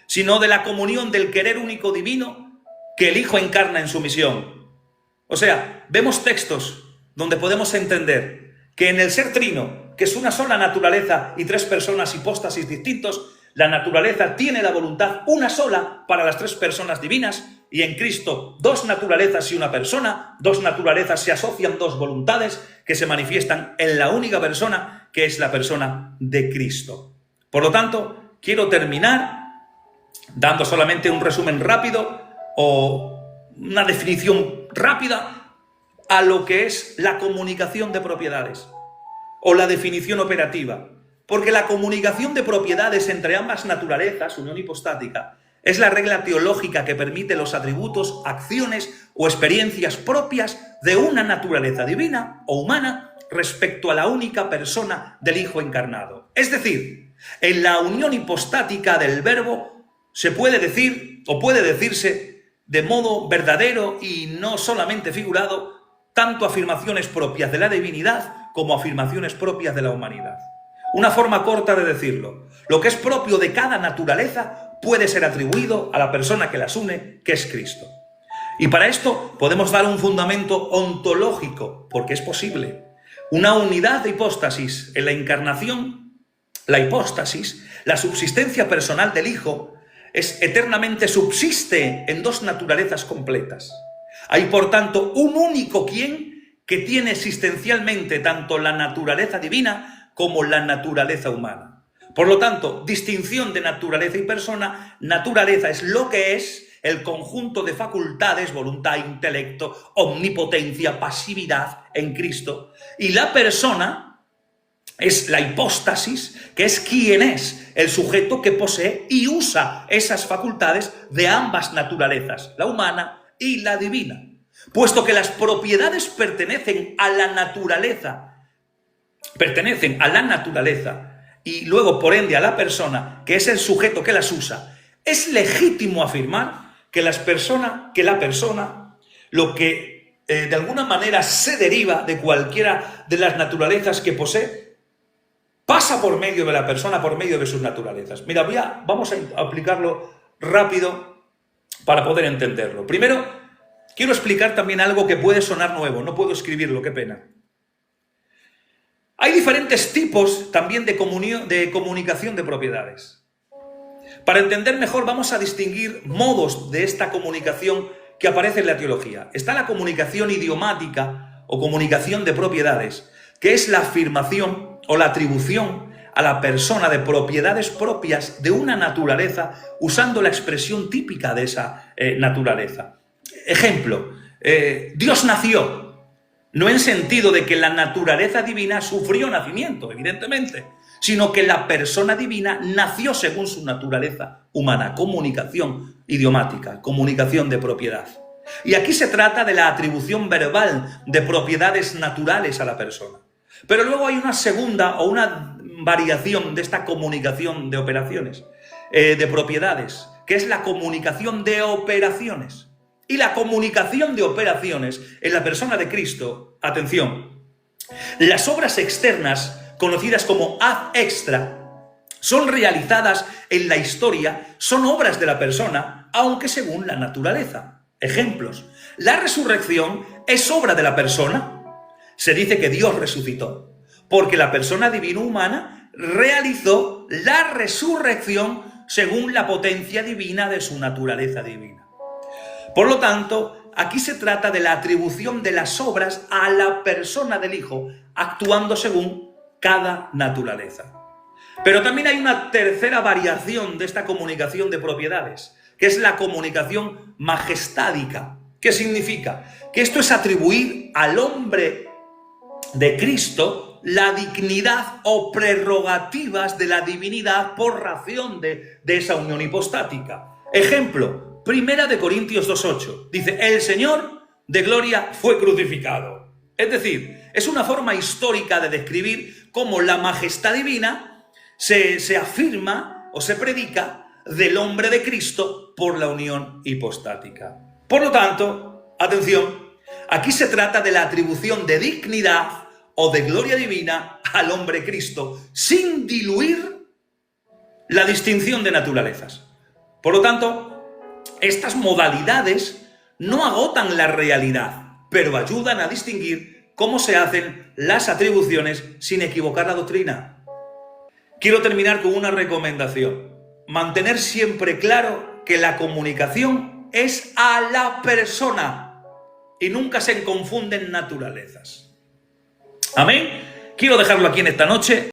Speaker 1: sino de la comunión del querer único divino que el Hijo encarna en su misión. O sea, vemos textos donde podemos entender que en el ser trino, que es una sola naturaleza y tres personas hipóstasis distintos, la naturaleza tiene la voluntad una sola para las tres personas divinas, y en Cristo dos naturalezas y una persona, dos naturalezas se asocian, dos voluntades que se manifiestan en la única persona, que es la persona de Cristo. Por lo tanto, quiero terminar dando solamente un resumen rápido o una definición rápida a lo que es la comunicación de propiedades o la definición operativa. Porque la comunicación de propiedades entre ambas naturalezas, unión hipostática, es la regla teológica que permite los atributos, acciones o experiencias propias de una naturaleza divina o humana respecto a la única persona del Hijo encarnado. Es decir, en la unión hipostática del Verbo se puede decir o puede decirse de modo verdadero y no solamente figurado, tanto afirmaciones propias de la divinidad como afirmaciones propias de la humanidad. Una forma corta de decirlo, lo que es propio de cada naturaleza puede ser atribuido a la persona que las une, que es Cristo. Y para esto podemos dar un fundamento ontológico, porque es posible. Una unidad de hipóstasis en la encarnación, la hipóstasis, la subsistencia personal del Hijo, es eternamente subsiste en dos naturalezas completas. Hay, por tanto, un único quien que tiene existencialmente tanto la naturaleza divina como la naturaleza humana. Por lo tanto, distinción de naturaleza y persona. Naturaleza es lo que es el conjunto de facultades, voluntad, intelecto, omnipotencia, pasividad en Cristo. Y la persona es la hipóstasis, que es quien es el sujeto que posee y usa esas facultades de ambas naturalezas, la humana y la divina. Puesto que las propiedades pertenecen a la naturaleza y luego por ende a la persona, que es el sujeto que las usa, es legítimo afirmar que la persona, lo que de alguna manera se deriva de cualquiera de las naturalezas que posee, pasa por medio de la persona, por medio de sus naturalezas. Mira, vamos a aplicarlo rápido para poder entenderlo. Primero, quiero explicar también algo que puede sonar nuevo. No puedo escribirlo, qué pena. Hay diferentes tipos también de comunicación de propiedades. Para entender mejor, vamos a distinguir modos de esta comunicación que aparece en la teología. Está la comunicación idiomática o comunicación de propiedades, que es la afirmación o la atribución a la persona de propiedades propias de una naturaleza usando la expresión típica de esa naturaleza. Ejemplo, Dios nació, no en sentido de que la naturaleza divina sufrió nacimiento, evidentemente, sino que la persona divina nació según su naturaleza humana. Comunicación idiomática, comunicación de propiedad. Y aquí se trata de la atribución verbal de propiedades naturales a la persona. Pero luego hay una segunda o una variación de esta comunicación de operaciones, de propiedades, que es la comunicación de operaciones. Y la comunicación de operaciones en la persona de Cristo, atención, las obras externas, conocidas como ad extra, son realizadas en la historia, son obras de la persona, aunque según la naturaleza. Ejemplos, la resurrección es obra de la persona. Se dice que Dios resucitó, porque la persona divino-humana realizó la resurrección según la potencia divina de su naturaleza divina. Por lo tanto, aquí se trata de la atribución de las obras a la persona del Hijo, actuando según cada naturaleza. Pero también hay una tercera variación de esta comunicación de propiedades, que es la comunicación majestádica. ¿Qué significa? Que esto es atribuir al hombre de Cristo la dignidad o prerrogativas de la divinidad por razón de esa unión hipostática. Ejemplo, 1 Corintios 2:8. Dice, el Señor de gloria fue crucificado. Es decir, es una forma histórica de describir cómo la majestad divina se afirma o se predica del hombre de Cristo por la unión hipostática. Por lo tanto, atención, aquí se trata de la atribución de dignidad o de gloria divina al hombre Cristo, sin diluir la distinción de naturalezas. Por lo tanto, estas modalidades no agotan la realidad, pero ayudan a distinguir cómo se hacen las atribuciones sin equivocar la doctrina. Quiero terminar con una recomendación. Mantener siempre claro que la comunicación es a la persona y nunca se confunden naturalezas. Amén. Quiero dejarlo aquí en esta noche.